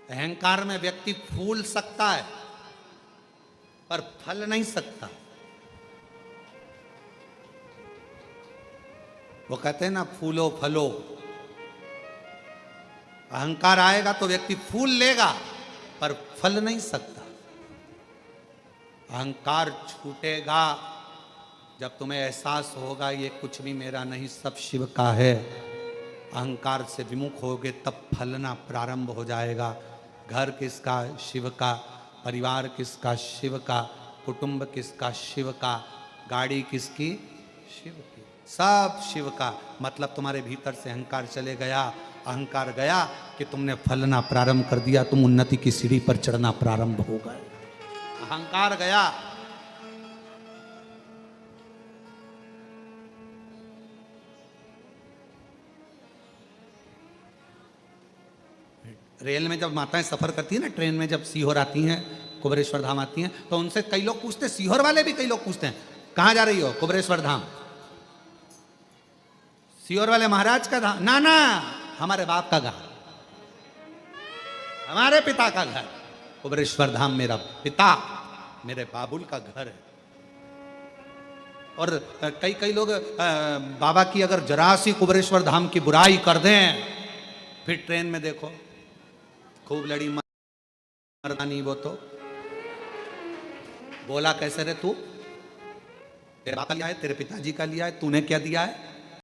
अहंकार में व्यक्ति फूल सकता है पर फल नहीं सकता। वो कहते हैं ना फूलो फलो। अहंकार आएगा तो व्यक्ति फूल लेगा पर फल नहीं सकता। अहंकार छूटेगा जब तुम्हें एहसास होगा ये कुछ भी मेरा नहीं, सब शिव का है। अहंकार से विमुख होगे तब फलना प्रारंभ हो जाएगा। घर किसका? शिव का। परिवार किसका? शिव का। कुटुंब किसका? शिव का। गाड़ी किसकी? शिव की। सब शिव का। मतलब तुम्हारे भीतर से अहंकार चले गया। अहंकार गया कि तुमने फलना प्रारंभ कर दिया, तुम उन्नति की सीढ़ी पर चढ़ना प्रारंभ हो गए। अहंकार गया। रेल में जब माताएं सफर करती है ना, ट्रेन में जब सीहोर आती हैं, कुबरेश्वर धाम आती हैं, तो उनसे कई लोग पूछते, सीहोर वाले भी कई लोग पूछते हैं कहाँ जा रही हो? कुबरेश्वर धाम। सीहोर वाले महाराज का धाम? ना ना, हमारे बाप का घर, हमारे पिता का घर। कुबरेश्वर धाम मेरा पिता, मेरे बाबुल का घर है। और कई लोग बाबा की अगर जरा सी कुबरेश्वर धाम की बुराई कर दें, फिर ट्रेन में देखो खूब लड़ी मर्दानी। वो तो बोला कैसे रे तू? तेरे बाप का लिया है, तेरे पिताजी का लिया है, तूने क्या दिया है?